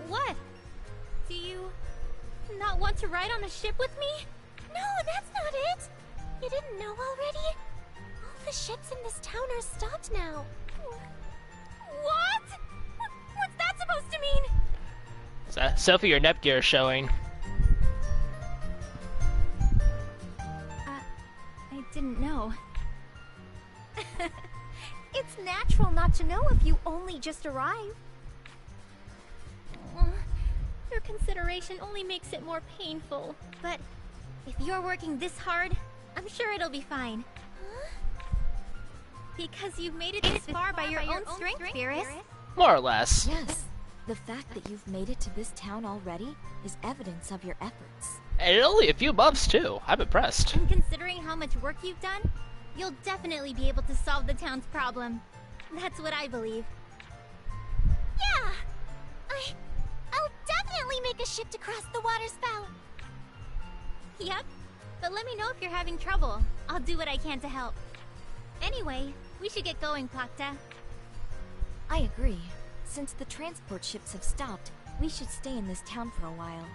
What? Do you not want to ride on a ship with me? No, that's not it! You didn't know already? All the ships in this town are stopped now. What? What's that supposed to mean? Sophie, your Nepgear is showing. I didn't know. It's natural not to know if you only just arrived. Your consideration only makes it more painful. But if you're working this hard, I'm sure it'll be fine. Because you've made it this far by your own strength, Firis. More or less. Yes. The fact that you've made it to this town already is evidence of your efforts. And in only a few months, too. I'm impressed. And considering how much work you've done, you'll definitely be able to solve the town's problem. That's what I believe. Yeah! definitely make a ship to cross the water spout. Yep, but let me know if you're having trouble. I'll do what I can to help. Anyway, we should get going, Plakta. I agree. Since the transport ships have stopped, we should stay in this town for a while.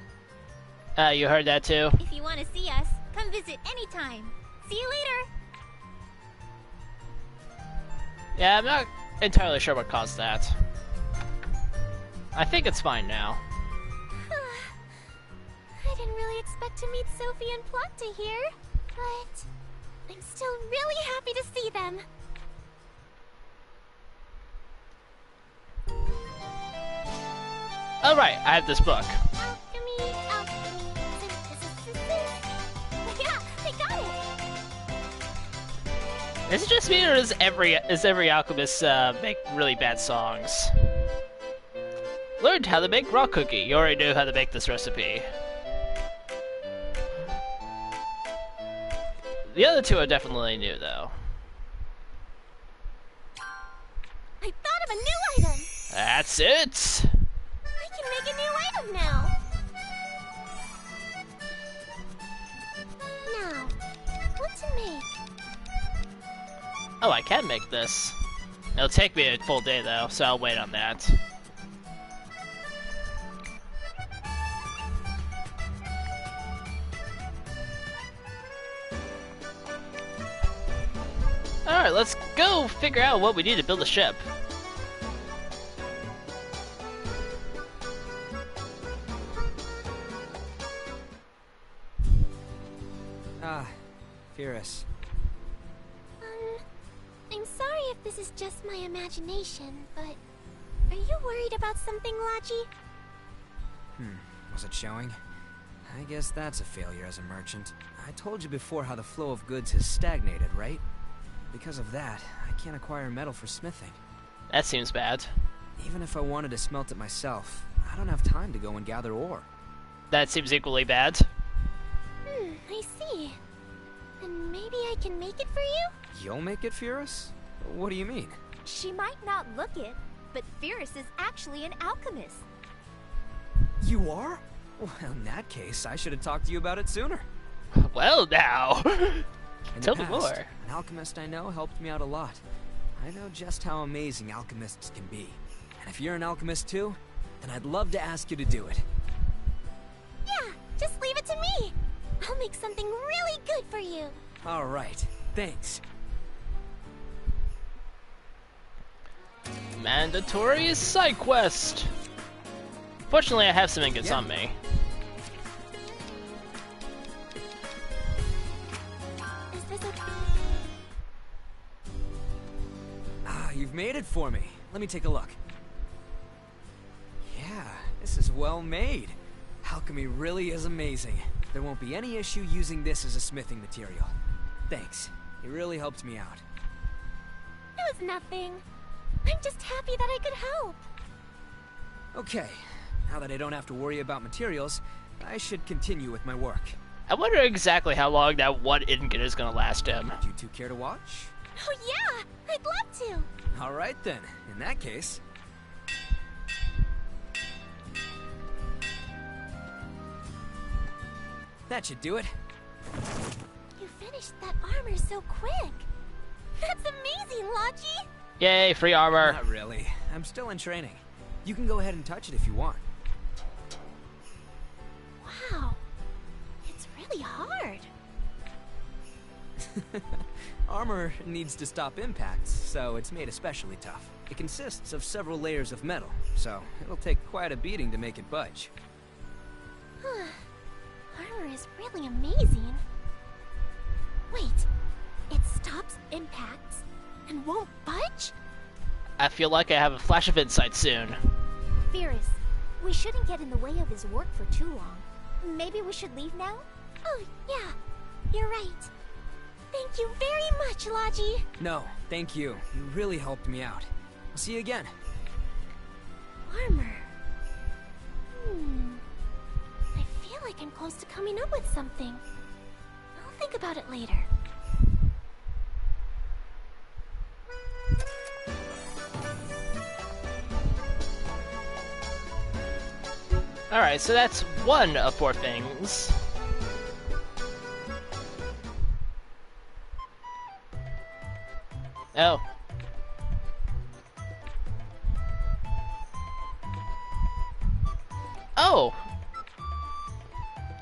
You heard that too? If you want to see us, come visit anytime. See you later! Yeah, I'm not entirely sure what caused that. I think it's fine now. I didn't really expect to meet Sophie and Plakta here, but I'm still really happy to see them. Alright, I have this book. Alchemy, alchemy, synthesis. Yeah, they got it! Is it just me, or does every alchemist make really bad songs? Learned how to make raw cookie. You already knew how to make this recipe. The other two are definitely new, though. I thought of a new item! That's it! I can make a new item now! Now, what to make? Oh, I can make this. It'll take me a full day, though, so I'll wait on that. Alright, let's go figure out what we need to build a ship. Ah, Firis. I'm sorry if this is just my imagination, but are you worried about something, Lachi? Was it showing? I guess that's a failure as a merchant. I told you before how the flow of goods has stagnated, right? Because of that, I can't acquire metal for smithing. That seems bad. Even if I wanted to smelt it myself, I don't have time to go and gather ore. That seems equally bad. I see. Then maybe I can make it for you? You'll make it, Firis? What do you mean? She might not look it, but Firis is actually an alchemist. You are? Well, in that case, I should have talked to you about it sooner. Well, now. In Tell the me past, more. An alchemist I know helped me out a lot. I know just how amazing alchemists can be. And if you're an alchemist too, then I'd love to ask you to do it. Yeah, just leave it to me. I'll make something really good for you. All right, thanks. Mandatory side quest. Fortunately, I have some ingots on me. Is this a... Ah, you've made it for me. Let me take a look. Yeah, this is well made. Alchemy really is amazing. There won't be any issue using this as a smithing material. Thanks. It really helped me out. It was nothing. I'm just happy that I could help. Okay, now that I don't have to worry about materials, I should continue with my work. I wonder exactly how long that one ingot is gonna last him. Do you two care to watch? Oh yeah, I'd love to. All right then, in that case. That should do it. You finished that armor so quick. That's amazing, Lachi. Yay, free armor. Not really. I'm still in training. You can go ahead and touch it if you want. Wow, it's really hard. Armor needs to stop impacts, so it's made especially tough. It consists of several layers of metal, so it'll take quite a beating to make it budge. Armor is really amazing. Wait, it stops impacts and won't budge? I feel like I have a flash of insight soon. Firis, we shouldn't get in the way of his work for too long. Maybe we should leave now? Oh, yeah, you're right. Thank you very much, Lachi. No, thank you. You really helped me out. I'll see you again. Armor. I feel like I'm close to coming up with something. I'll think about it later. Alright, so that's one of 4 things. Oh. Oh!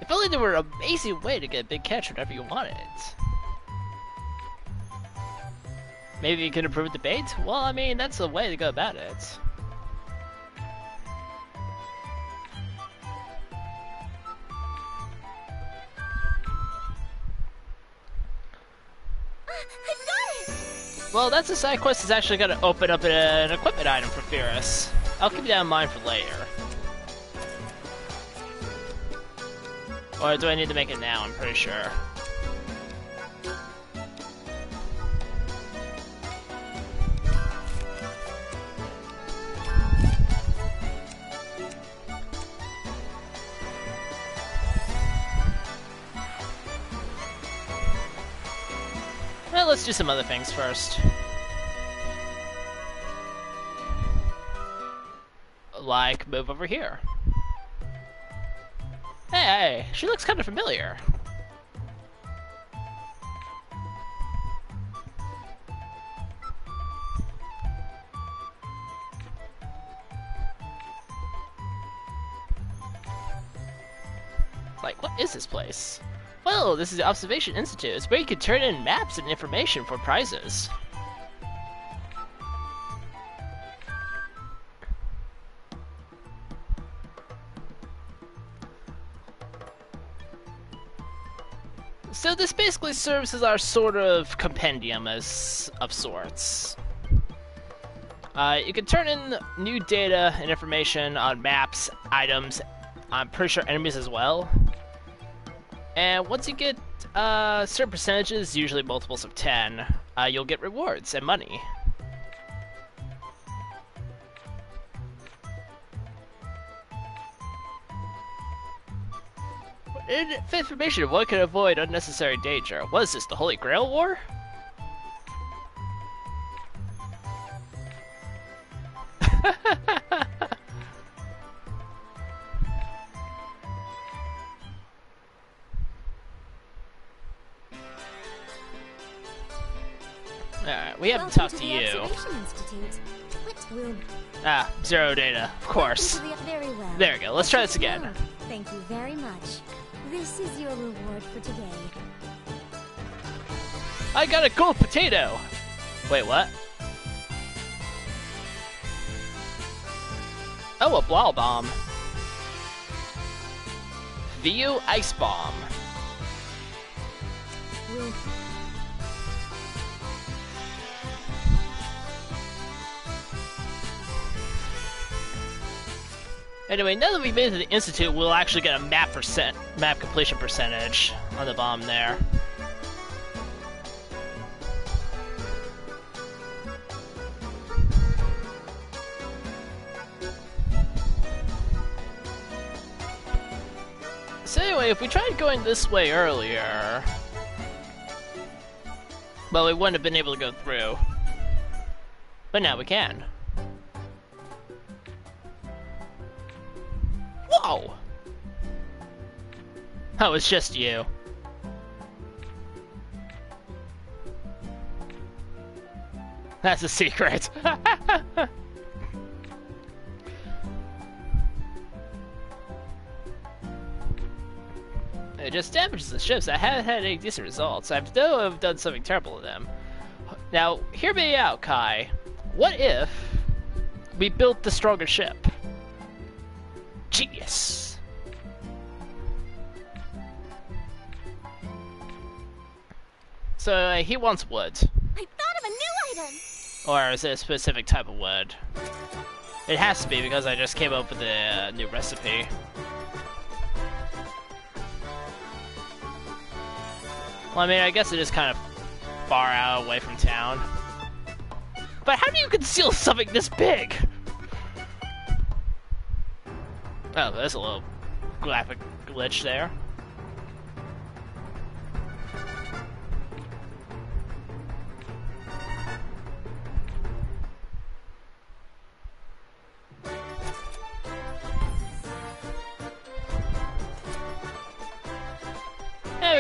If only there were an amazing way to get a big catch whenever you wanted. Maybe you could improve the bait? Well, I mean, that's the way to go about it. Well, that's a side quest that's actually going to open up an equipment item for Firis. I'll keep that in mind for later. Or do I need to make it now? I'm pretty sure. Well, let's do some other things first. Like, move over here. Hey, she looks kind of familiar. Like, what is this place? Well, this is the Observation Institute. It's where you can turn in maps and information for prizes. So this basically serves as our sort of compendium of sorts. You can turn in new data and information on maps, items, I'm pretty sure enemies as well. And once you get certain percentages, usually multiples of 10, you'll get rewards and money. Information, one can avoid unnecessary danger. What is this, the Holy Grail War? Alright, we haven't talked to you. Ah, 0 data, of course. Very well. There we go, let's try this again. Thank you very much. This is your reward for today. I got a gold potato! Wait, what? Oh, a Blah Bomb. View Ice Bomb. Anyway, now that we've made it to the Institute, we'll actually get a map completion percentage on the bomb there. So anyway, if we tried going this way earlier, well, we wouldn't have been able to go through. But now we can. Whoa! Oh, it's just you. That's a secret. It just damages the ships. I haven't had any decent results. I know I've done something terrible to them. Now, hear me out, Kai. What if we built the stronger ship? Genius. So he wants wood. I thought of a new item. Or is it a specific type of wood? It has to be because I just came up with a new recipe. Well, I mean, I guess it is kind of far out away from town. But how do you conceal something this big? Oh, there's a little graphic glitch there.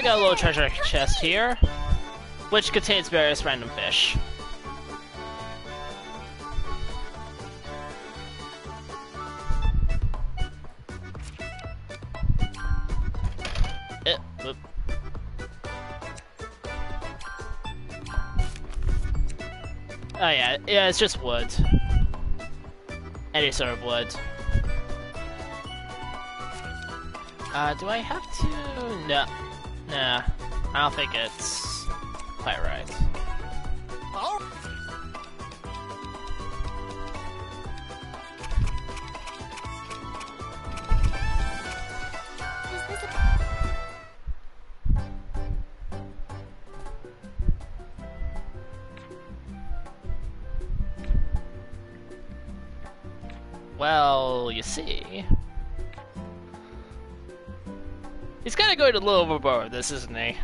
got a little treasure chest here, which contains various random fish. Whoop. Oh yeah, it's just wood. Any sort of wood. Do I have to? No. Nah. I don't think it's quite right. Oh. Well, you see... He's kinda going a little overboard with this, isn't he?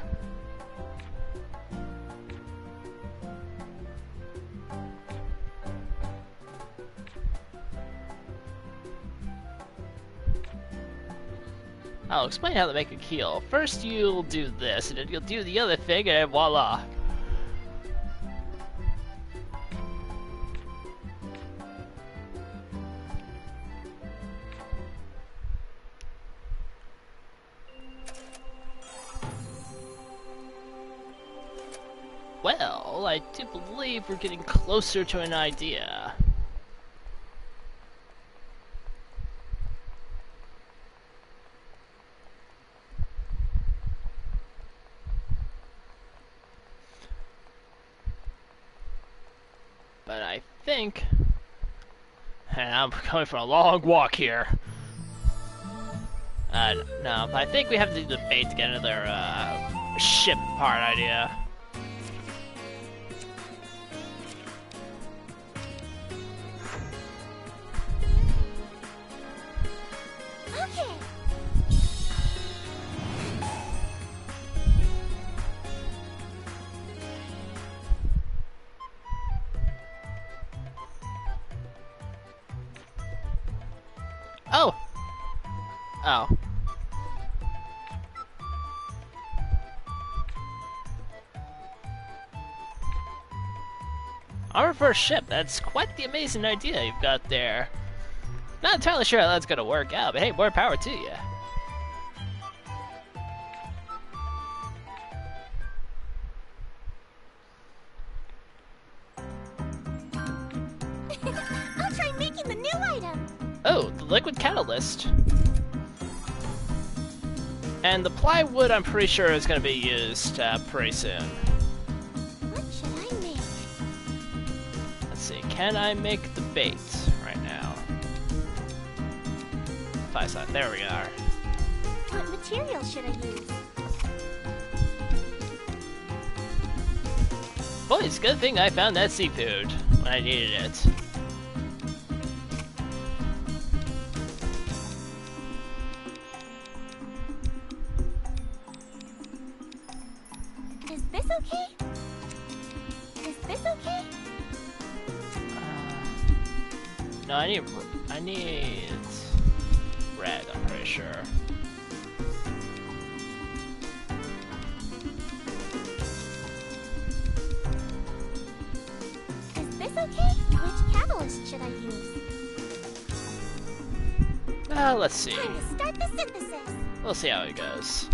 I'll explain how to make a keel. First you'll do this, and then you'll do the other thing, and then voila! Well, I do believe we're getting closer to an idea. But I think... And I'm coming for a long walk here. No, but I think we have to do the bait to get another, ship part idea. Oh! Oh. Our first ship, that's quite the amazing idea you've got there. Not entirely sure how that's gonna work out, but hey, more power to you. I'll try making the new item. Oh, the liquid catalyst. And the plywood, I'm pretty sure, is going to be used pretty soon. What should I make? Let's see, can I make the bait right now? 5 seconds, there we are. What material should I use? Boy, it's a good thing I found that seafood when I needed it. Is this okay? Is this okay? No, I need red, I'm pretty sure. Is this okay? Which catalyst should I use? Let's see. Time to start the synthesis. We'll see how it goes.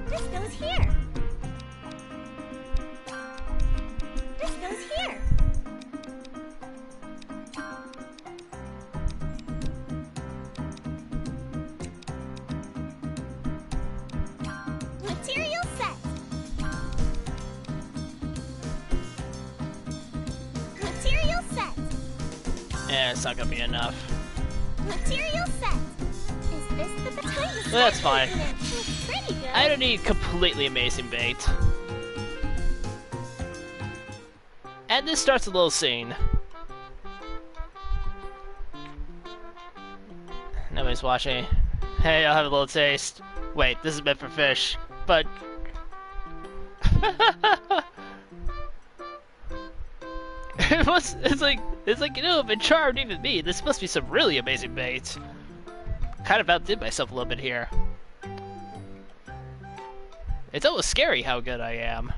This goes here. This goes here. Material set. Material set. Yeah, it's not gonna be enough. Material set. Is this the time to Well, start that's fine. making it? Looks pretty good. I don't need completely amazing bait. And this starts a little scene. Nobody's watching. Hey, I'll have a little taste. Wait, this is meant for fish, but... it's like, you know, I've been charmed even me. This must be some really amazing bait. Kind of outdid myself a little bit here. It's almost scary how good I am.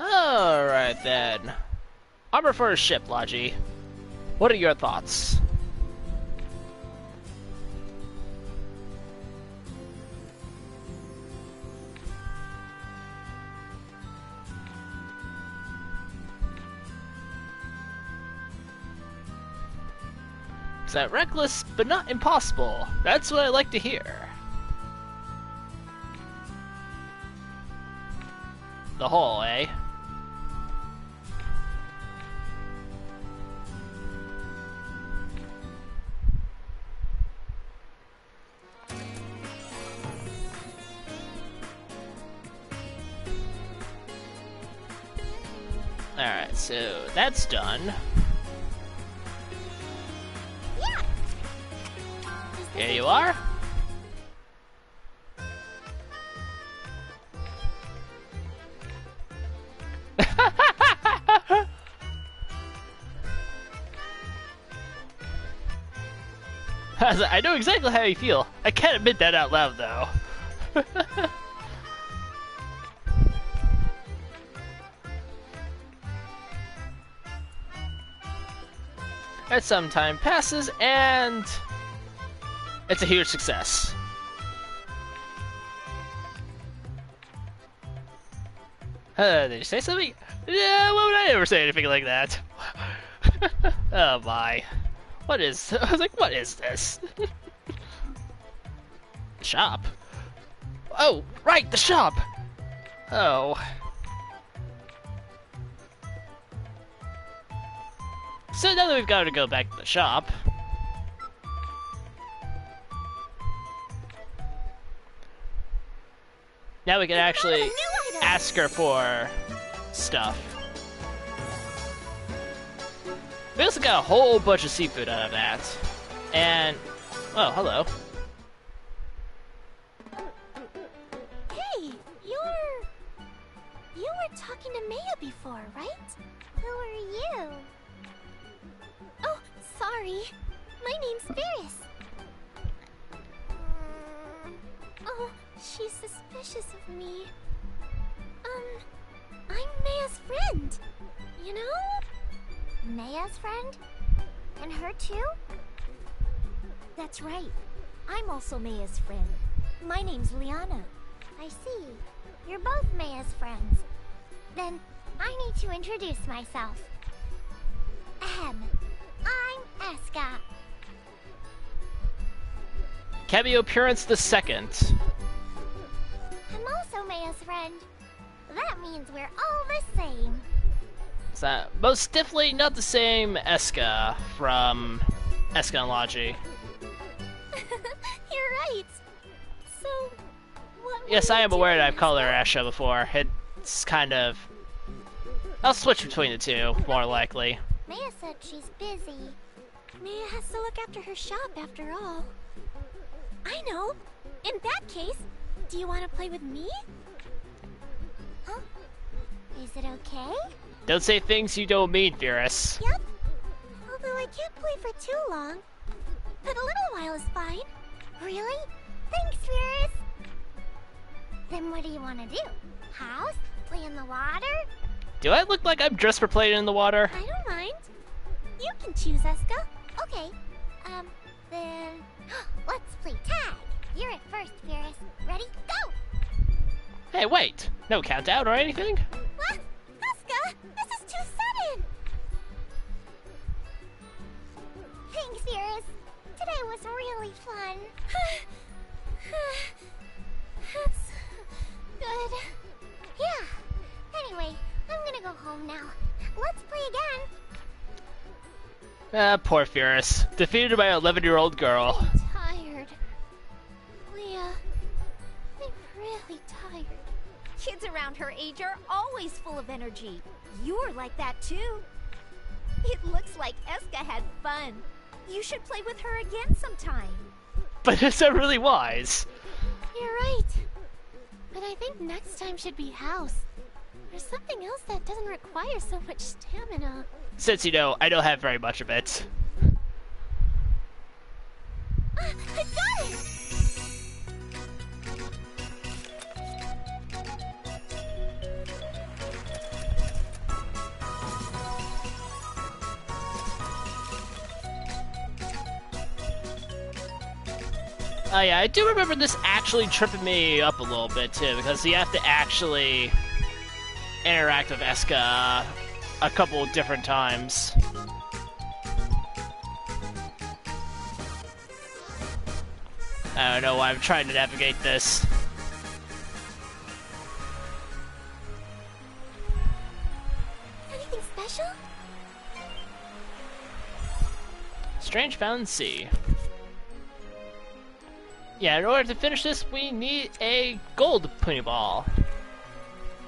Alright then. Armor for a ship, Logi. What are your thoughts? Is that reckless, but not impossible? That's what I like to hear. The hull, eh? Alright, so that's done. Yeah. Here you are. I know exactly how you feel. I can't admit that out loud, though. As some time passes, and it's a huge success. Did you say something? Yeah, why would I ever say anything like that? Oh my. What is... I was like, what is this? Shop? Oh, right, the shop! Oh. So now that we've got to go back to the shop... Now we can actually ask her for stuff. We also got a whole bunch of seafood out of that. And... oh, hello. Hey, you were talking to Maya before, right? Who are you? Oh, sorry. My name's Firis. Oh, she's suspicious of me. I'm Maya's friend. You know? Maya's friend? And her too? That's right. I'm also Maya's friend. My name's Liana. I see. You're both Maya's friends. Then I need to introduce myself. Ahem. I'm Eska. Cameo appearance the second. I'm also Maya's friend. That means we're all the same. Is that most definitely not the same Eska from Eska and Logi. You're right. So, what Yes, were I you am aware that doing, I've called her Eska? Asha before. It's kind of... I'll switch between the two, more likely. Maya said she's busy. Maya has to look after her shop after all. I know. In that case, do you want to play with me? Huh? Is it okay? Don't say things you don't mean, Firis. Yep. Although I can't play for too long. But a little while is fine. Really? Thanks, Firis. Then what do you want to do? House? Play in the water? Do I look like I'm dressed for playing in the water? I don't mind. You can choose, Eska. Okay. Then... let's play tag. You're at first, Firis. Ready? Go! Hey, wait! No countdown or anything? What? Eska, this is too sudden! Thanks, Firis. Today was really fun. That's... good. Yeah. Anyway, I'm gonna go home now. Let's play again. Poor Firis. Defeated by an 11-year-old girl. I'm tired. Leah, I'm really tired. Kids around her age are always full of energy. You're like that too. It looks like Eska had fun. You should play with her again sometime. but is that really wise? You're right. But I think next time should be house. There's something else that doesn't require so much stamina. Since, you know, I don't have very much of it. I got it! Oh yeah, I do remember this actually tripping me up a little bit too, because you have to actually interact with Eska a couple different times. I don't know why I'm trying to navigate this. Anything special? Strange Fountain Sea. Yeah, in order to finish this, we need a gold Pony Ball,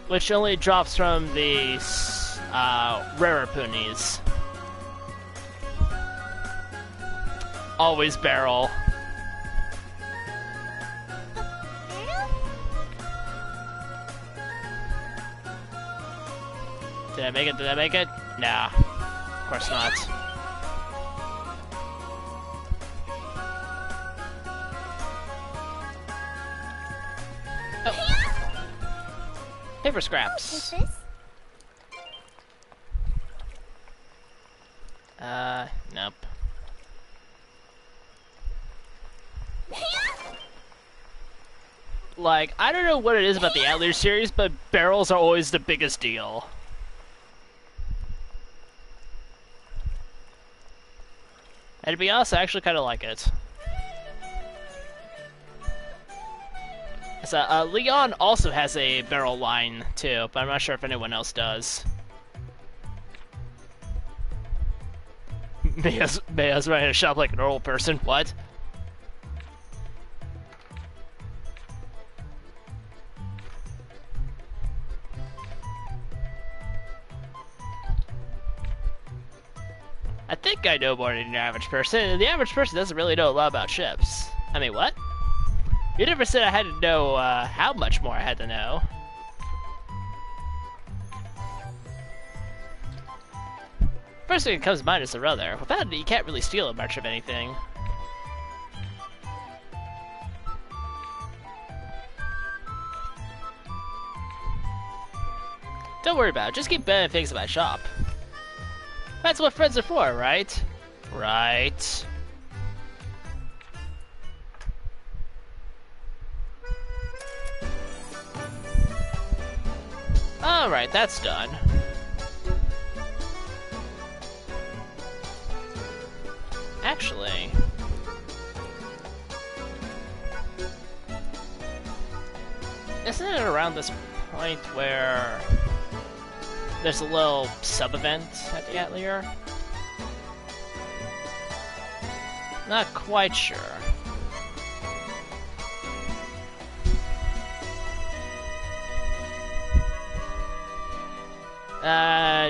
which only drops from the rarer ponies. Always barrel. Did I make it? Did I make it? Nah. Of course not. Oh. Paper scraps. Nope. Like, I don't know what it is about the Atelier series, but barrels are always the biggest deal. And to be honest, I actually kind of like it. So, Leon also has a barrel line, too, but I'm not sure if anyone else does. Maya's running a shop like a normal person. What? I think I know more than the average person, and the average person doesn't really know a lot about ships. I mean, what? You never said I had to know, how much more I had to know. First thing that comes to mind is the rudder. Without it, you can't really steal much of anything. Don't worry about it, just keep buying things at my shop. That's what friends are for, right? Right. Alright, that's done. Actually... isn't it around this point where there's a little sub-event at the Atelier? Not quite sure.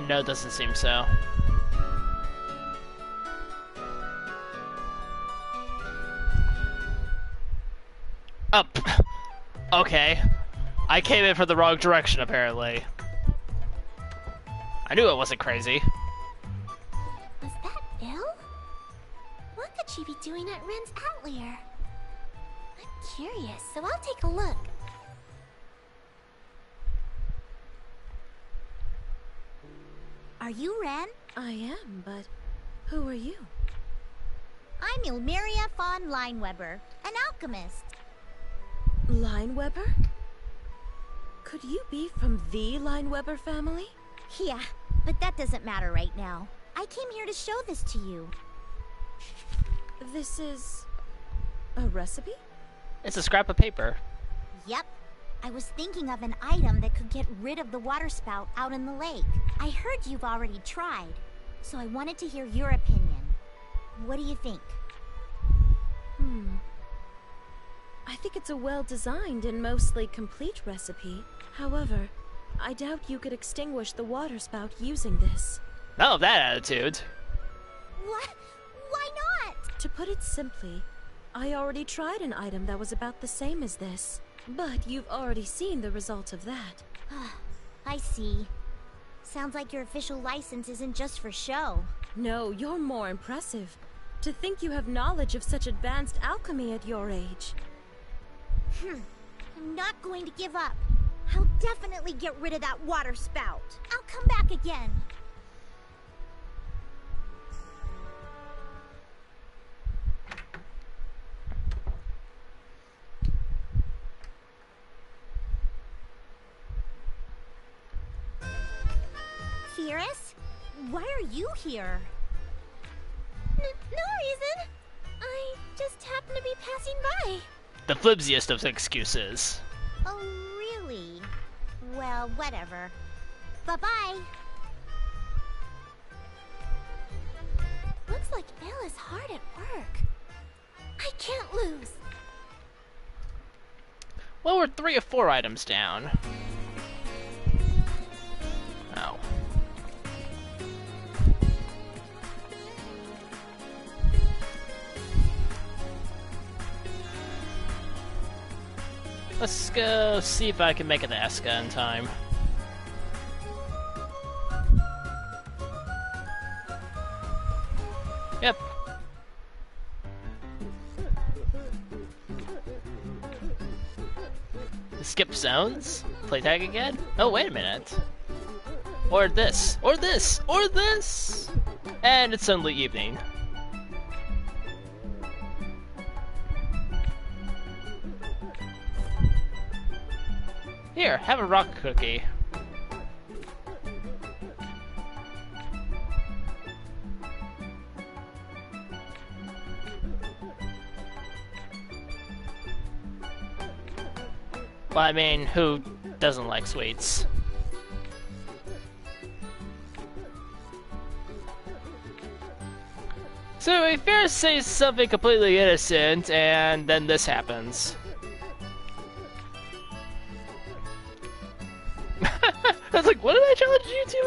No, it doesn't seem so. Up. Okay. I came in from the wrong direction, apparently. I knew it wasn't crazy. Was that ill? What could she be doing at Ren's Atelier? I'm curious, so I'll take a look. Are you Ren? I am, but who are you? I'm Ilmeria von Lineweber, an alchemist. Lineweber? Could you be from the Lineweber family? Yeah, but that doesn't matter right now. I came here to show this to you. This is... a recipe? It's a scrap of paper. Yep. I was thinking of an item that could get rid of the water spout out in the lake. I heard you've already tried, so I wanted to hear your opinion. What do you think? I think it's a well-designed and mostly complete recipe. However, I doubt you could extinguish the water spout using this. None of that attitude. What? Why not? To put it simply, I already tried an item that was about the same as this. But you've already seen the result of that. I see. Sounds like your official license isn't just for show. No, you're more impressive. To think you have knowledge of such advanced alchemy at your age. I'm not going to give up. I'll definitely get rid of that water spout. I'll come back again. Firis? Why are you here? No reason. I just happened to be passing by. The flimsiest of excuses. Oh, really? Well, whatever. Bye-bye. Looks like Elle is hard at work. I can't lose. Well, we're 3 or 4 items down. Oh. Let's go see if I can make it to Eska in time. Yep. Skip zones? Play tag again? Oh, wait a minute. Or this. Or this. Or this! And it's suddenly evening. Here, have a rock cookie. Well, I mean, who doesn't like sweets? So if Firis says something completely innocent, and then this happens. I was like, what did I challenge you to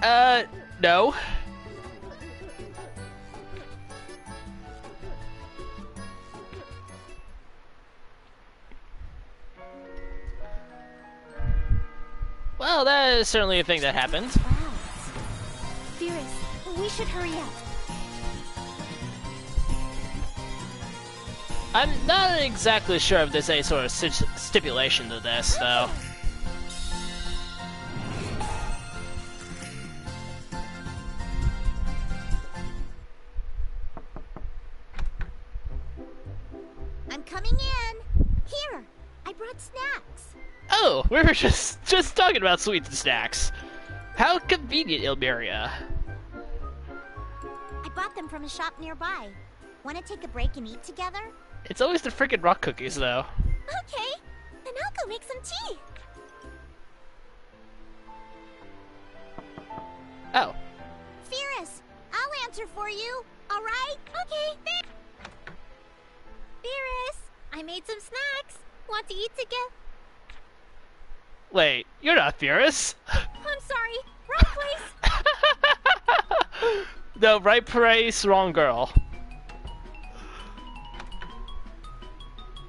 again? No. Well, that is certainly a thing that happened. Wow. Firis, we should hurry up. I'm not exactly sure if there's any sort of stipulation to this, though. I'm coming in. Here, I brought snacks. Oh, we were just talking about sweets and snacks. How convenient, Ilmeria. I bought them from a shop nearby. Want to take a break and eat together? It's always the freaking rock cookies, though. Okay, then I'll go make some tea. Oh. Firis, I'll answer for you. All right? Okay. Firis, I made some snacks. Want to eat together? Wait, you're not Firis. I'm sorry. Wrong place. No, right place, wrong girl.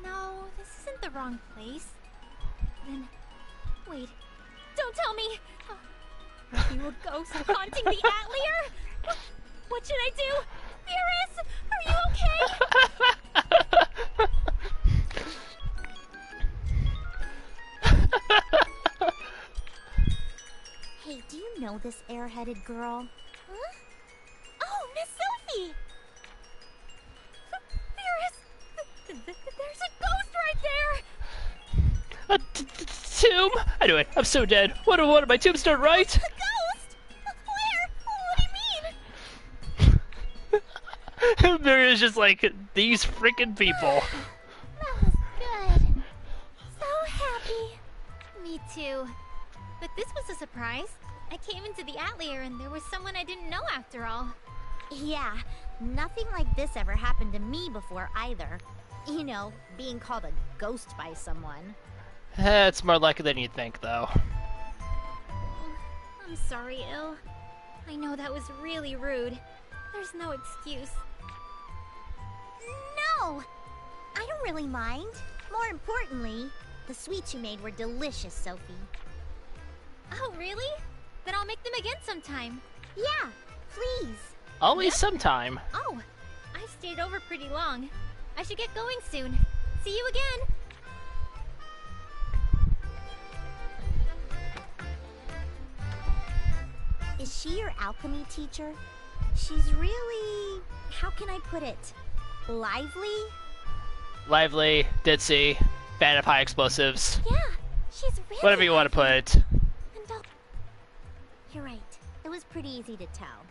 No, this isn't the wrong place. Then, wait. Don't tell me! Are you a ghost haunting the Atelier? What should I do? Firis, are you okay? Hey, do you know this airheaded girl? Huh? Oh, Miss Sophie! Firis, there's a ghost right there! A tomb? I knew it. I'm so dead. What did my tombstone write? A ghost? Where? What do you mean? Miriam's just like, these freaking people. That was good. So happy. Me too. But this was a surprise. I came into the Atelier and there was someone I didn't know after all. Yeah, nothing like this ever happened to me before either. You know, being called a ghost by someone. It's more likely than you'd think, though. I'm sorry, Il. I know that was really rude. There's no excuse. No! I don't really mind. More importantly, the sweets you made were delicious, Sophie. Oh, really? Then I'll make them again sometime. Yeah, please. Always sometime. Oh, I stayed over pretty long. I should get going soon. See you again. Is she your alchemy teacher? She's really... how can I put it? Lively? Lively, ditzy, fan of high explosives. Yeah, she's really... Whatever you want to put it. And you're right. It was pretty easy to tell.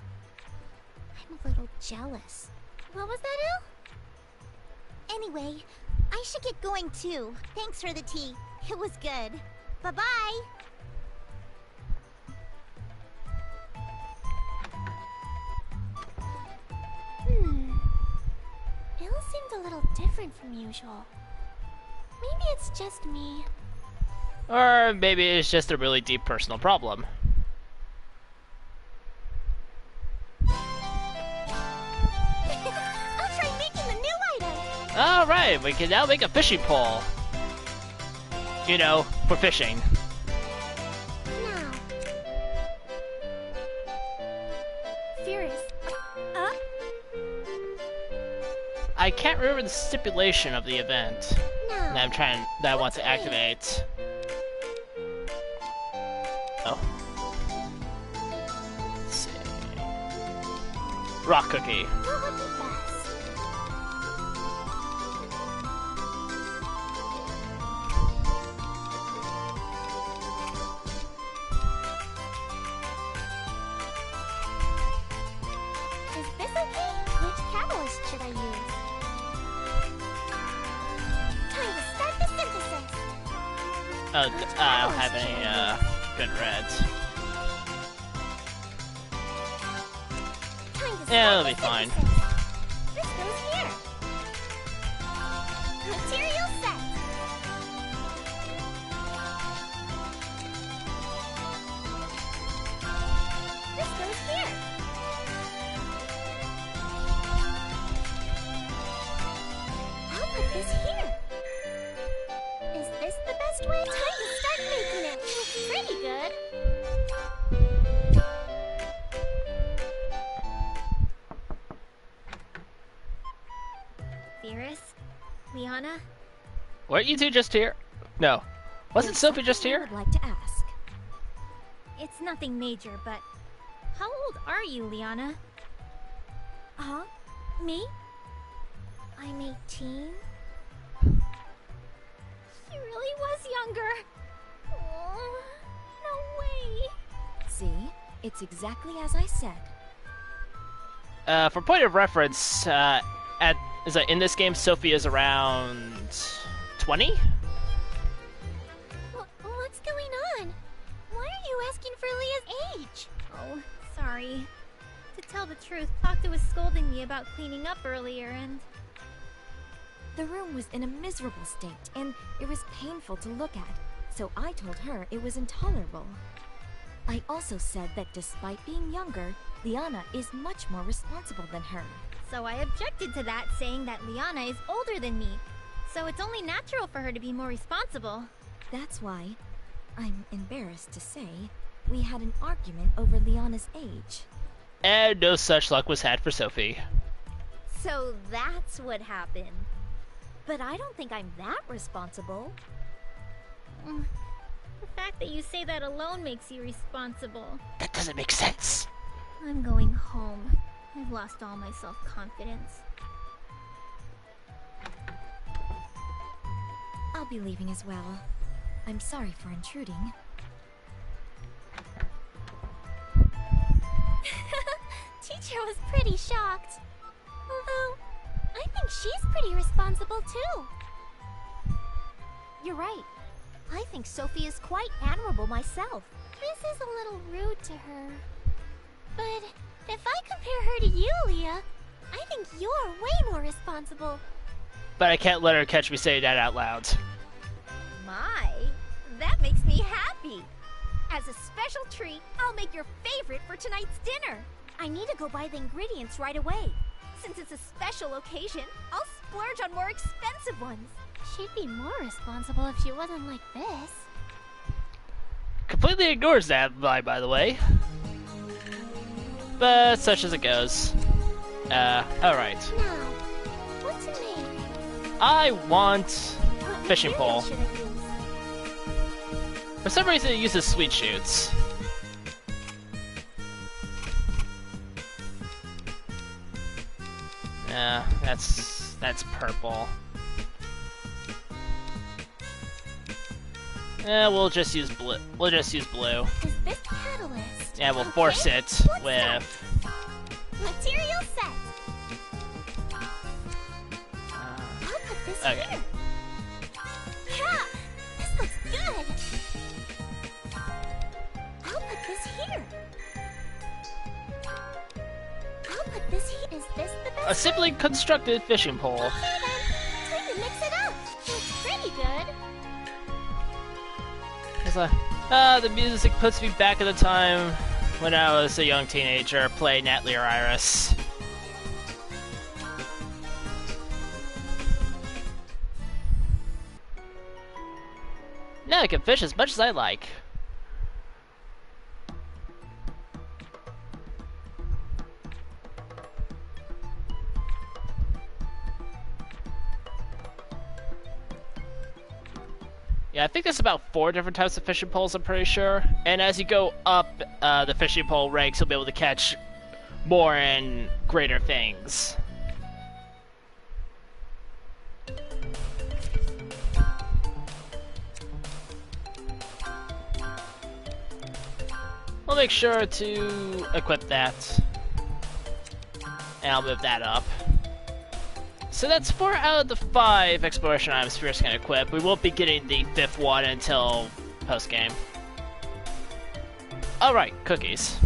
I'm a little jealous. What was that, Il? Anyway, I should get going too. Thanks for the tea. It was good. Bye-bye. Il seemed a little different from usual. Maybe it's just me. Or maybe it's just a really deep personal problem. I'll try making the new item. Alright, we can now make a fishing pole. You know, for fishing. Now. Firis. I can't remember the stipulation of the event No. that I want to activate. Oh. Let's see. Rock cookie. What would be best? Is this okay? Which catalyst should I use? Time to start the synthesis. Oh, I don't have any good reds. Time to Yeah, start it'll be the fine. synthesis. This goes here. Material set. This goes here. I'll put this here. Is this the best way? Time to start making it. It's pretty good. Firis? Liana? Weren't you two just here? No. Wasn't Sophie just I here? would like to ask. It's nothing major, but how old are you, Liana? Huh? Me? I'm 18. She really was younger. Oh, no way. See? It's exactly as I said. For point of reference, in this game, Sophie is around 20? What's going on? Why are you asking for Leah's age? Oh, sorry. To tell the truth, Pakta was scolding me about cleaning up earlier and... The room was in a miserable state, and it was painful to look at, so I told her it was intolerable. I also said that despite being younger, Liana is much more responsible than her. So I objected to that, saying that Liana is older than me. So it's only natural for her to be more responsible. That's why, I'm embarrassed to say, we had an argument over Liana's age. And no such luck was had for Sophie. So that's what happened. But I don't think I'm that responsible. The fact that you say that alone makes you responsible. That doesn't make sense. I'm going home. I've lost all my self-confidence. I'll be leaving as well. I'm sorry for intruding. Teacher was pretty shocked. Although, I think she's pretty responsible too. You're right. I think Sophie is quite admirable myself. This is a little rude to her. But if I compare her to you, Leah, I think you're way more responsible. But I can't let her catch me saying that out loud. My, that makes me happy. As a special treat, I'll make your favorite for tonight's dinner. I need to go buy the ingredients right away. Since it's a special occasion, I'll splurge on more expensive ones. She'd be more responsible if she wasn't like this. Completely ignores that line, by the way. But such as it goes. Alright. Now, what to make? I want What fishing material pole. should I use? For some reason it uses sweet shoots. Yeah, that's purple. Yeah, we'll just use blue. We'll just use blue. Is this catalyst? Yeah, we'll Okay, force it what's with. Material set. I'll put this Okay. here. Yeah, this looks good. I'll put this here. I'll put this here. Is this the best? A simply constructed fishing pole. Okay then, time to mix it up. Looks pretty good. It's like, the music puts me back at the time when I was a young teenager playing Atelier Firis. Now I can fish as much as I like. Yeah, I think there's about 4 different types of fishing poles, I'm pretty sure. And as you go up the fishing pole ranks, you'll be able to catch more and greater things. We'll make sure to equip that. And I'll move that up. So that's 4 out of the 5 exploration items Firis can equip. We won't be getting the 5th one until post-game. Alright, cookies.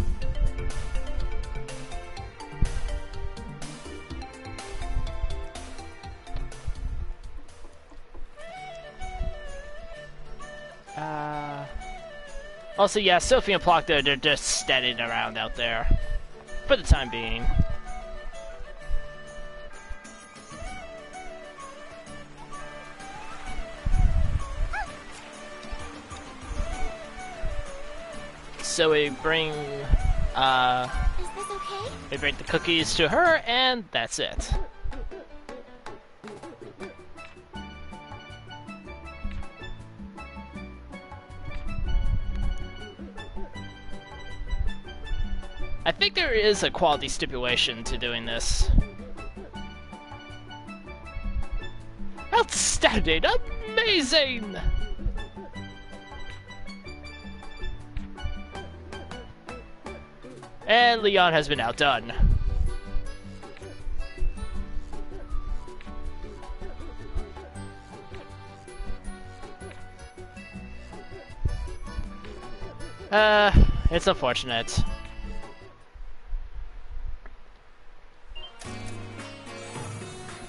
Also, yeah, Sophie and Plocto, they're just standing around out there. For the time being. So we bring, Is this okay? we bring the cookies to her, and that's it. I think there is a quality stipulation to doing this. Outstanding! Amazing! And Leon has been outdone. It's unfortunate.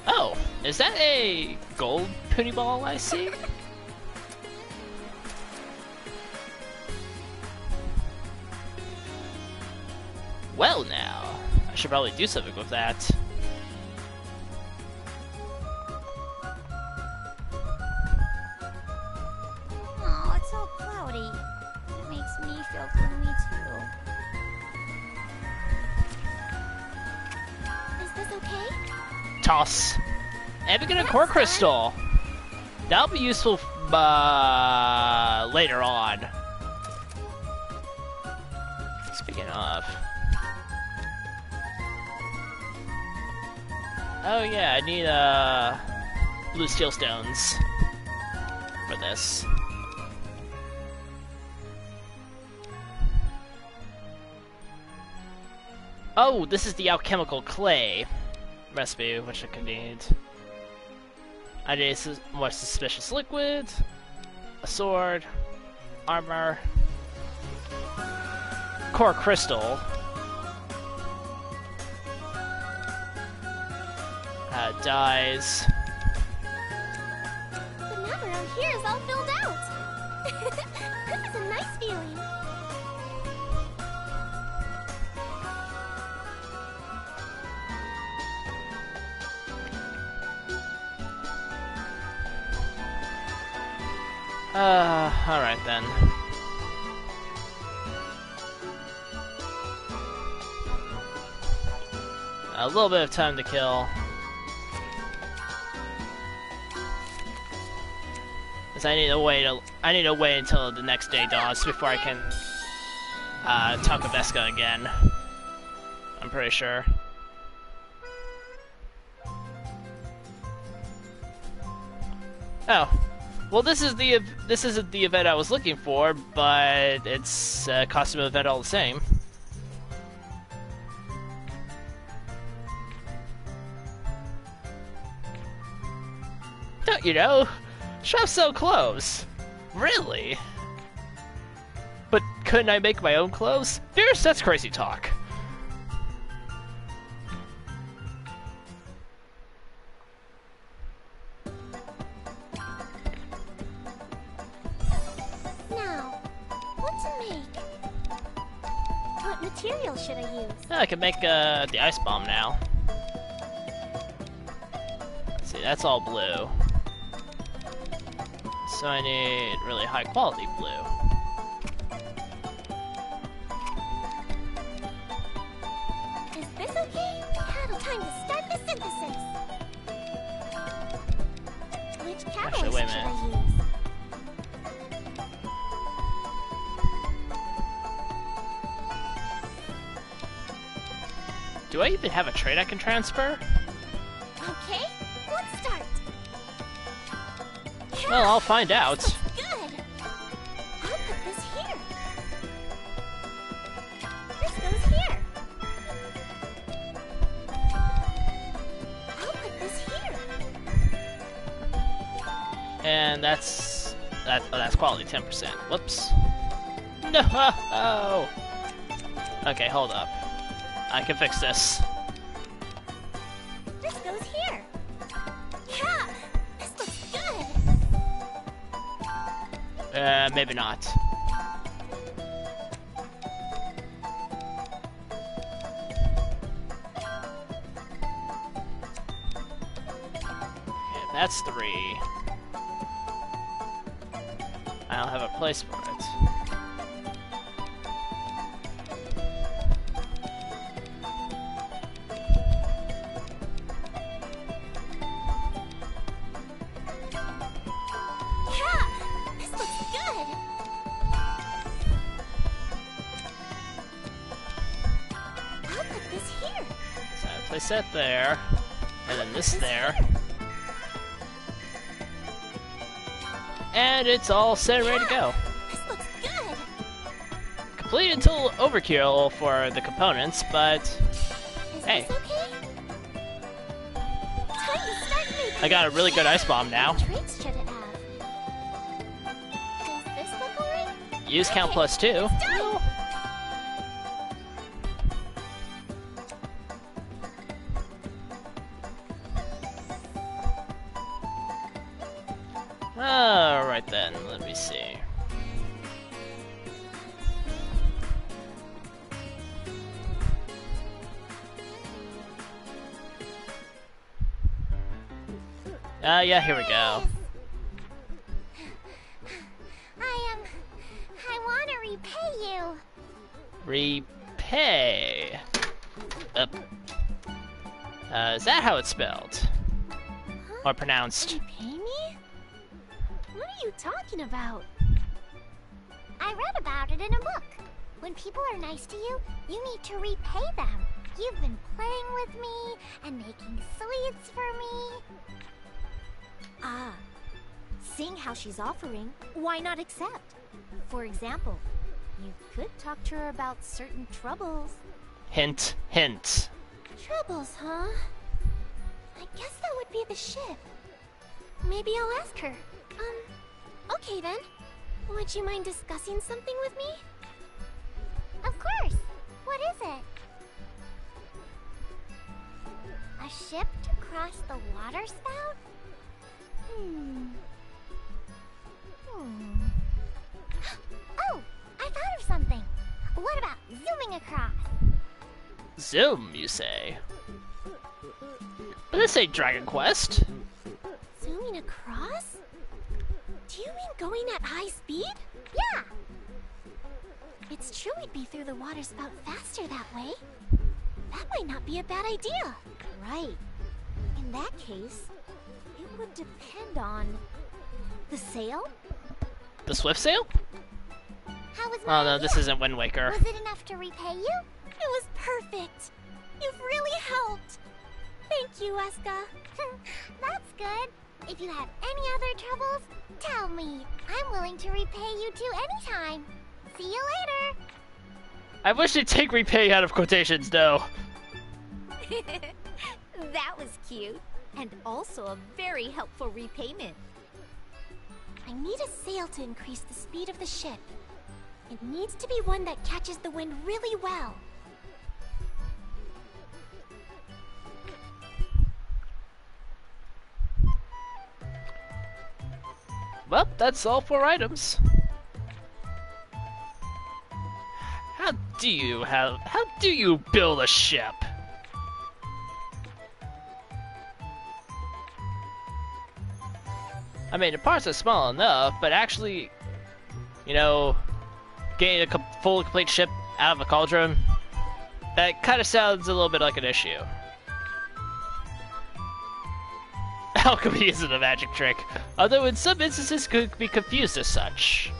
Oh, is that a gold putty ball I see? Well now, I should probably do something with that. Oh, it's so cloudy. It makes me feel gloomy too. Is this okay? Toss. And we get a That's core fun. crystal. That'll be useful later on. Speaking of. Oh yeah, I need blue steel stones for this. Oh, this is the alchemical clay recipe, which I could need. I need more suspicious liquid, a sword, armor, core crystal, dyes. The map around here is all filled out. This is a nice feeling. Alright then. A little bit of time to kill. Cause I need to wait until the next day dawns before I can talk to Veska again. I'm pretty sure. Oh. Well, this isn't the event I was looking for, but it's a costume event all the same. Don't you know? Shops sell clothes. Really? But couldn't I make my own clothes? Firis, that's crazy talk. Material should I use? I can make the ice bomb now. See, that's all blue. So I need really high quality blue. Is this okay? Now time to start the synthesis. Which catalyst wait a should minute. I use? Do I even have a trait I can transfer? Okay, let's start. Well, I'll find out. Good. I'll put this here. This goes here. I'll put this here. And that's quality 10%. Whoops. No. Okay, hold up. I can fix this. This goes here. Yeah, this looks good. Maybe not. Okay, that's 3. I don't have a place for it. Place that there, and then this there. And it's all set and ready to go. This looks good. Complete until overkill for the components, but hey. Is this okay? Time to start making. I got a really good ice bomb now. What traits should it have? Does this look alright? Use count plus 2. It's done. Alright then, let me see. Yeah, here we go. I want to repay you. Repay. Is that how it's spelled? Or pronounced? Repay me? What are you talking about? I read about it in a book. When people are nice to you, you need to repay them. You've been playing with me and making sweets for me. Ah, seeing how she's offering, why not accept? For example, you could talk to her about certain troubles. Hint, hint. Troubles, huh? I guess that would be the ship. Maybe I'll ask her. Okay then. Would you mind discussing something with me? Of course. What is it? A ship to cross the water spout? Oh, I thought of something. What about zooming across? Zoom, you say? But this ain't Dragon Quest. Zooming across? Do you mean going at high speed? Yeah. It's true we'd be through the water spout faster that way. That might not be a bad idea. Right. In that case, it would depend on the sail. The Swift Sail? How was my Oh no, idea? this isn't Wind Waker. Was it enough to repay you? It was perfect. You've really helped. Thank you, Eska. That's good. If you have any other troubles, tell me. I'm willing to repay you too anytime. See you later. I wish they'd take repay out of quotations, though. That was cute. And also a very helpful repayment. I need a sail to increase the speed of the ship. It needs to be one that catches the wind really well. Well, that's all 4 items. How do you build a ship? I mean, the parts are small enough, but actually, you know, getting a full complete ship out of a cauldron, that kind of sounds a little bit like an issue. Alchemy isn't a magic trick, although in some instances could be confused as such.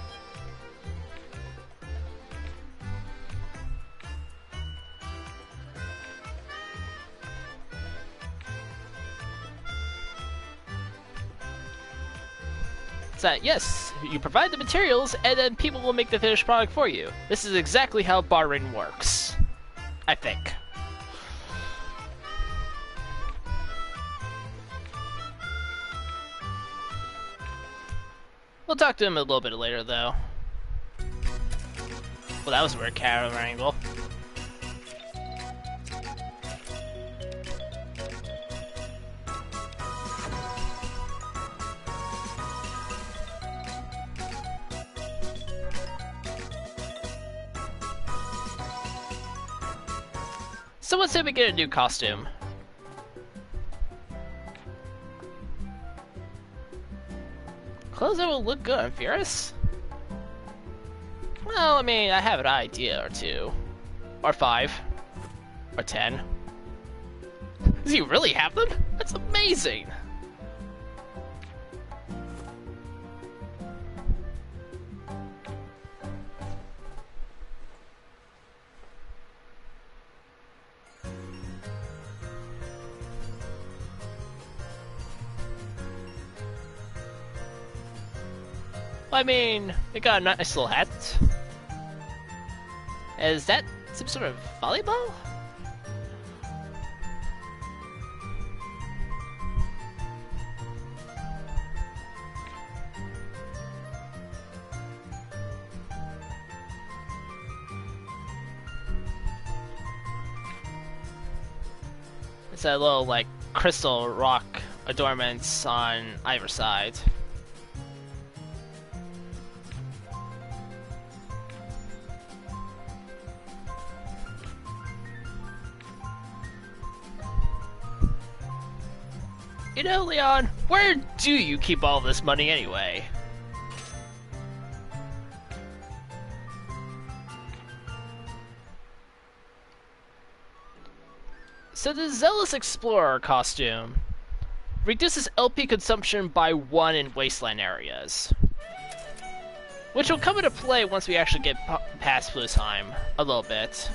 So, yes, you provide the materials, and then people will make the finished product for you. This is exactly how bartering works, I think. We'll talk to him a little bit later, though. Well, that was a weird camera angle. Someone said we get a new costume. Clothes that will look good on Firis? Well, I mean, I have an idea or 2. Or 5. Or 10. Does he really have them? That's amazing! I mean, they got a nice little hat. Is that some sort of volleyball? It's a little, like, crystal rock adornments on either side. You know, Leon, where do you keep all this money anyway? So the Zealous Explorer costume reduces LP consumption by 1 in wasteland areas, which will come into play once we actually get past Flusheim a little bit.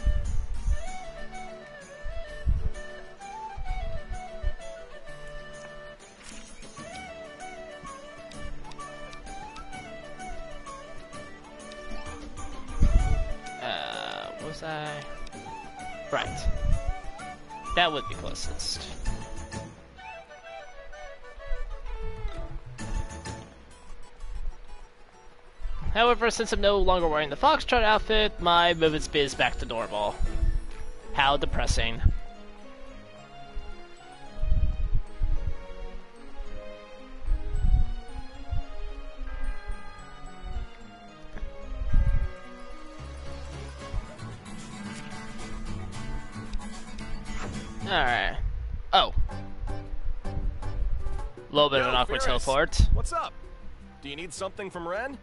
Was I? Right. That would be closest. However, since I'm no longer wearing the Foxtrot outfit, my movement speed is back to normal. How depressing. Alright. Oh. A little bit of an awkward Firis, teleport. What's up? Do you need something from Ren?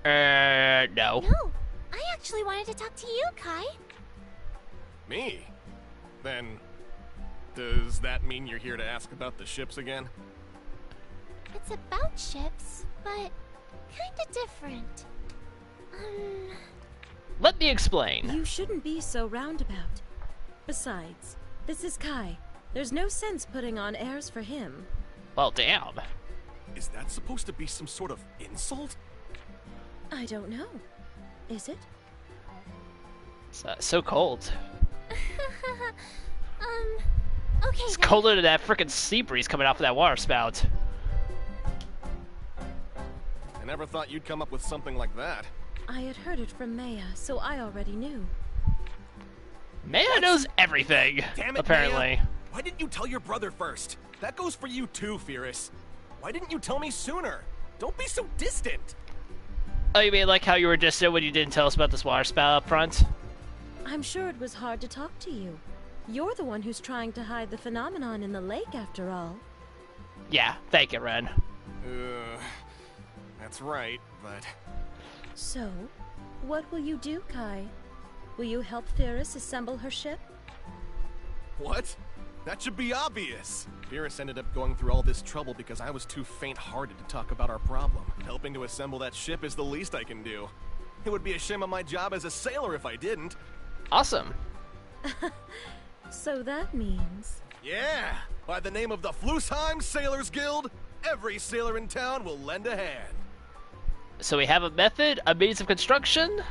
No. No, I actually wanted to talk to you, Kai. Me? Then, does that mean you're here to ask about the ships again? It's about ships, but kinda different. Let me explain. You shouldn't be so roundabout. Besides, this is Kai. There's no sense putting on airs for him. Well, damn. Is that supposed to be some sort of insult? I don't know. Is it? It's so cold. Okay It's then. colder than that frickin' sea breeze coming off of that water spout. I never thought you'd come up with something like that. I had heard it from Maya, so I already knew. Maya knows everything, Damn it, apparently. Maya. Why didn't you tell your brother first? That goes for you too, Firis. Why didn't you tell me sooner? Don't be so distant. Oh, you mean like how you were distant when you didn't tell us about this water spout up front? I'm sure it was hard to talk to you. You're the one who's trying to hide the phenomenon in the lake, after all. Yeah, thank you, Ren. That's right, but... So, what will you do, Kai? Will you help Firis assemble her ship? What? That should be obvious. Firis ended up going through all this trouble because I was too faint-hearted to talk about our problem. Helping to assemble that ship is the least I can do. It would be a shame on my job as a sailor if I didn't. Awesome. So that means... Yeah! By the name of the Flusheim Sailors Guild, every sailor in town will lend a hand. So we have a method, a means of construction?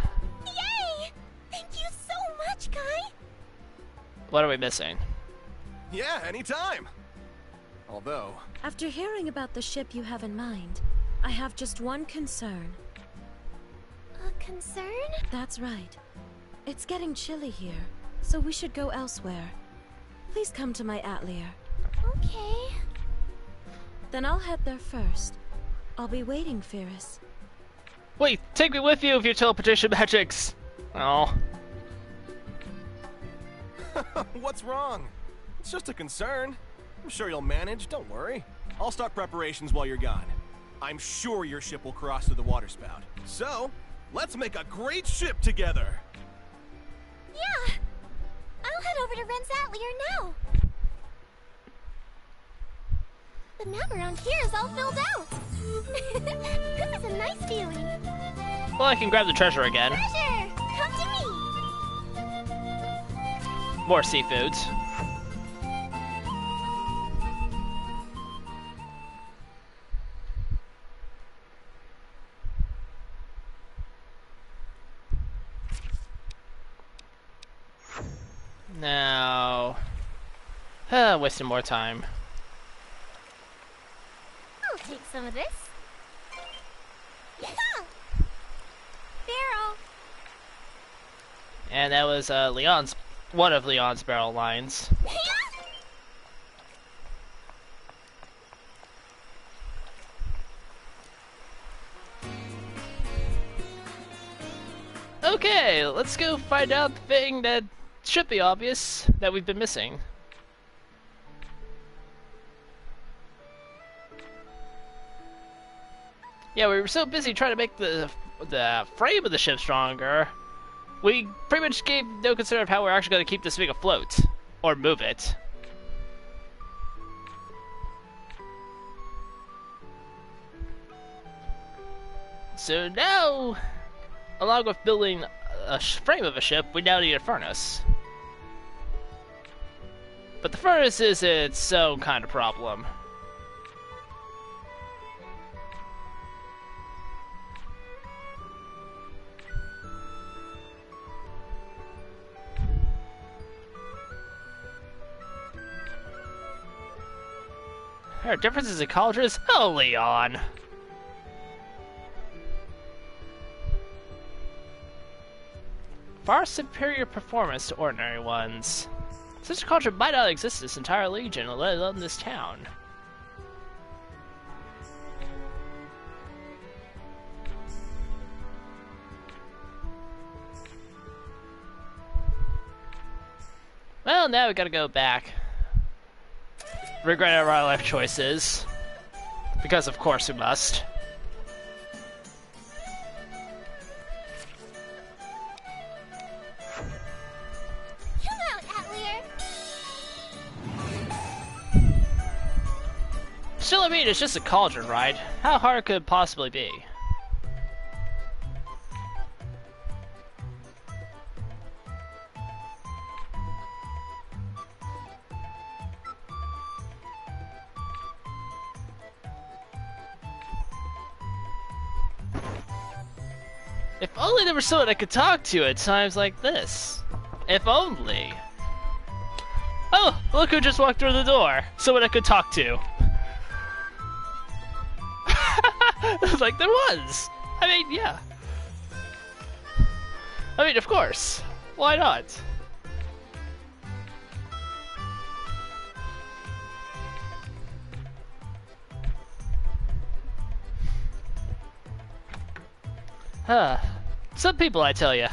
Yay! Thank you so much, Kai. What are we missing? Yeah, anytime. Although... After hearing about the ship you have in mind, I have just one concern. A concern? That's right. It's getting chilly here, so we should go elsewhere. Please come to my atelier. Okay. Then I'll head there first. I'll be waiting, Firis. Wait, take me with you if your teleportation magics. Oh. What's wrong? It's just a concern. I'm sure you'll manage, don't worry. I'll start preparations while you're gone. I'm sure your ship will cross through the water spout. So, let's make a great ship together! Yeah! I'll head over to Ren's Atelier now! The map around here is all filled out! This is a nice feeling. Well, I can grab the treasure again. Treasure! Come to me! More seafoods. Now... wasting more time. I'll take some of this. Yeah! Barrel! And that was one of Leon's barrel lines. Okay, let's go find out the thing that should be obvious that we've been missing. Yeah, we were so busy trying to make the frame of the ship stronger, we pretty much gave no concern of how we're actually going to keep this thing afloat or move it. So now, along with building a frame of a ship, we now need a furnace. But the furnace is its own kind of problem. There are differences in cultures? Oh, Leon! Far superior performance to ordinary ones. Such a culture might not exist in this entire region, let alone this town. Well, now we gotta go back. Regret our life choices. Because of course we must. mean, it's just a cauldron, right? How hard could it possibly be? If only there was someone I could talk to at times like this. If only. Oh, look who just walked through the door. Someone I could talk to. Like there was. I mean, yeah. I mean, of course. Why not? Huh. Some people, I tell you.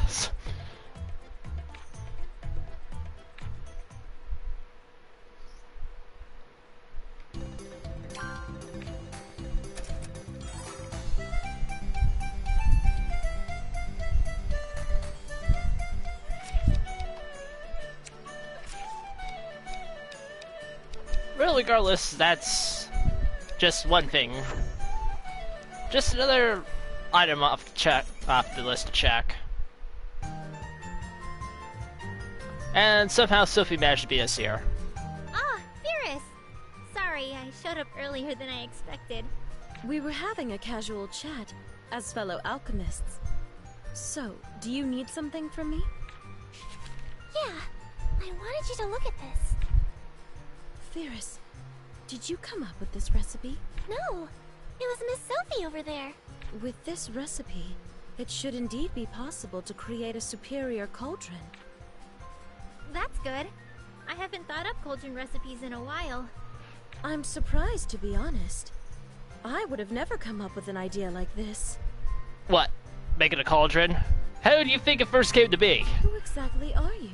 Well, regardless, that's just one thing. Just another item off the list to check. And somehow Sophie managed to beat us here. Ah, Firis! Sorry, I showed up earlier than I expected. We were having a casual chat as fellow alchemists. So, do you need something from me? Yeah, I wanted you to look at this. Firis, did you come up with this recipe? No, it was Miss Sophie over there. With this recipe, it should indeed be possible to create a superior cauldron. That's good. I haven't thought up cauldron recipes in a while. I'm surprised, to be honest. I would have never come up with an idea like this. What? Making a cauldron? How do you think it first came to be? Who exactly are you?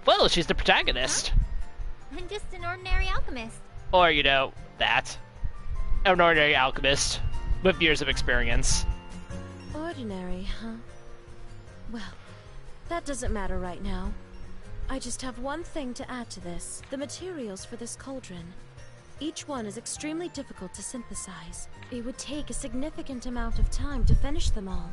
Well, she's the protagonist. Huh? I'm just an ordinary alchemist. Or, you know, that. An ordinary alchemist with years of experience. Ordinary, huh? Well, that doesn't matter right now. I just have one thing to add to this. The materials for this cauldron. Each one is extremely difficult to synthesize. It would take a significant amount of time to finish them all.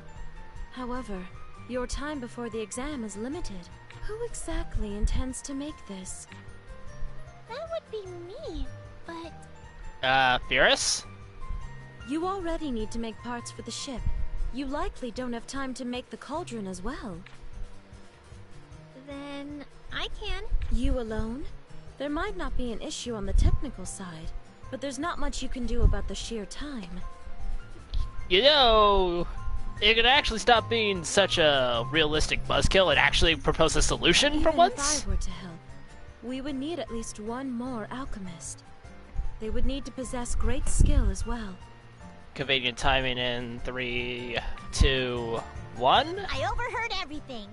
However, your time before the exam is limited. Who exactly intends to make this? That would be me, but... Firis? You already need to make parts for the ship. You likely don't have time to make the cauldron as well. Then I can. You alone? There might not be an issue on the technical side, but there's not much you can do about the sheer time. You know, you could actually stop being such a realistic buzzkill and actually propose a solution for once? If I were to help, we would need at least one more alchemist. They would need to possess great skill as well. Convenient timing in 3, 2, 1? I overheard everything.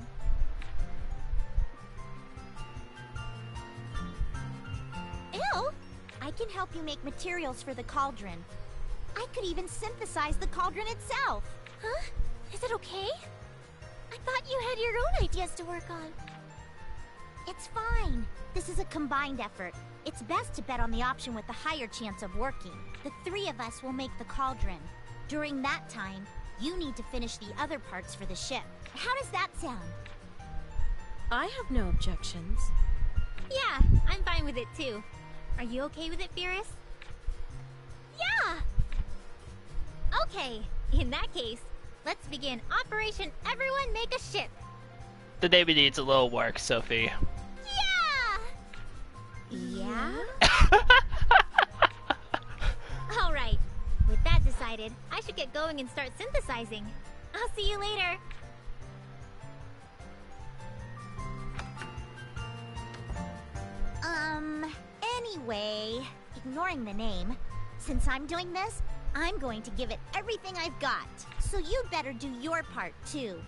Ew! I can help you make materials for the cauldron. I could even synthesize the cauldron itself. Huh? Is it okay? I thought you had your own ideas to work on. It's fine. This is a combined effort. It's best to bet on the option with the higher chance of working. The three of us will make the cauldron. During that time, you need to finish the other parts for the ship. How does that sound? I have no objections. Yeah, I'm fine with it too. Are you okay with it, Firis? Yeah! Okay, in that case, let's begin Operation Everyone Make a Ship. The name needs a little work, Sophie. Yeah? Alright, with that decided, I should get going and start synthesizing. I'll see you later. Anyway, ignoring the name, since I'm doing this, I'm going to give it everything I've got. So you'd better do your part, too.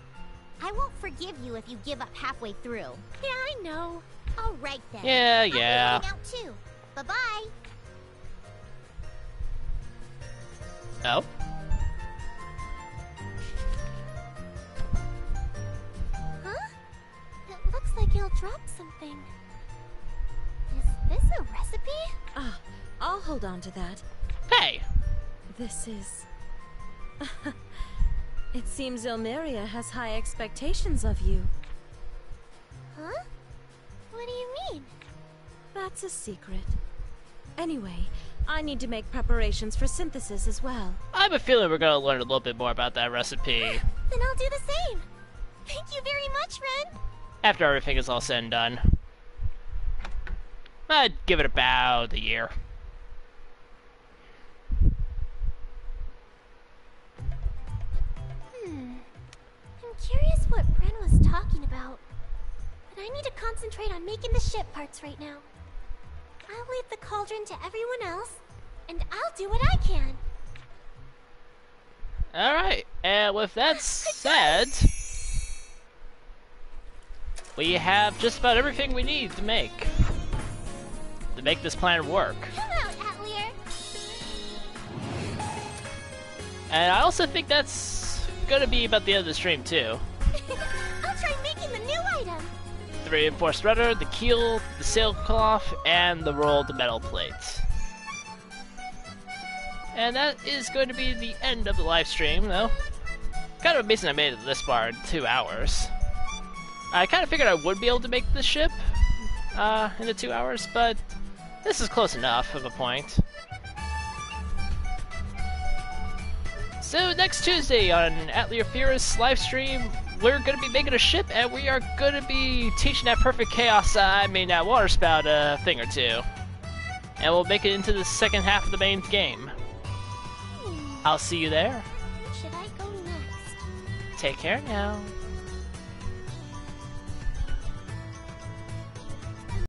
I won't forgive you if you give up halfway through. Yeah, I know. All right, then. Yeah. I'll be heading out, too. Bye-bye. Oh? Huh? It looks like he'll drop something. Is this a recipe? Ah, I'll hold on to that. Hey! This is... It seems Ilmeria has high expectations of you. Huh? What do you mean? That's a secret. Anyway, I need to make preparations for synthesis as well. I have a feeling we're gonna learn a little bit more about that recipe. Then I'll do the same. Thank you very much, Ren. After everything is all said and done. I'd give it about a year. I'm curious what Ren was talking about. But I need to concentrate on making the ship parts right now. I'll leave the cauldron to everyone else, and I'll do what I can. Alright, and with that said, we have just about everything we need to make this plan work. Come out, Atelier. And I also think that's gonna be about the end of the stream too. I'll try making the new item. The reinforced rudder, the keel, the sailcloth, and the rolled metal plates. And that is going to be the end of the live stream, though. Kind of amazing I made it this far in 2 hours. I kind of figured I would be able to make the ship in the 2 hours, but this is close enough of a point. So next Tuesday on Atelier Firis live stream, we're going to be making a ship, and we are going to be teaching that perfect chaos, that water spout a thing or two. And we'll make it into the second half of the main game. I'll see you there. Should I go next? Take care now.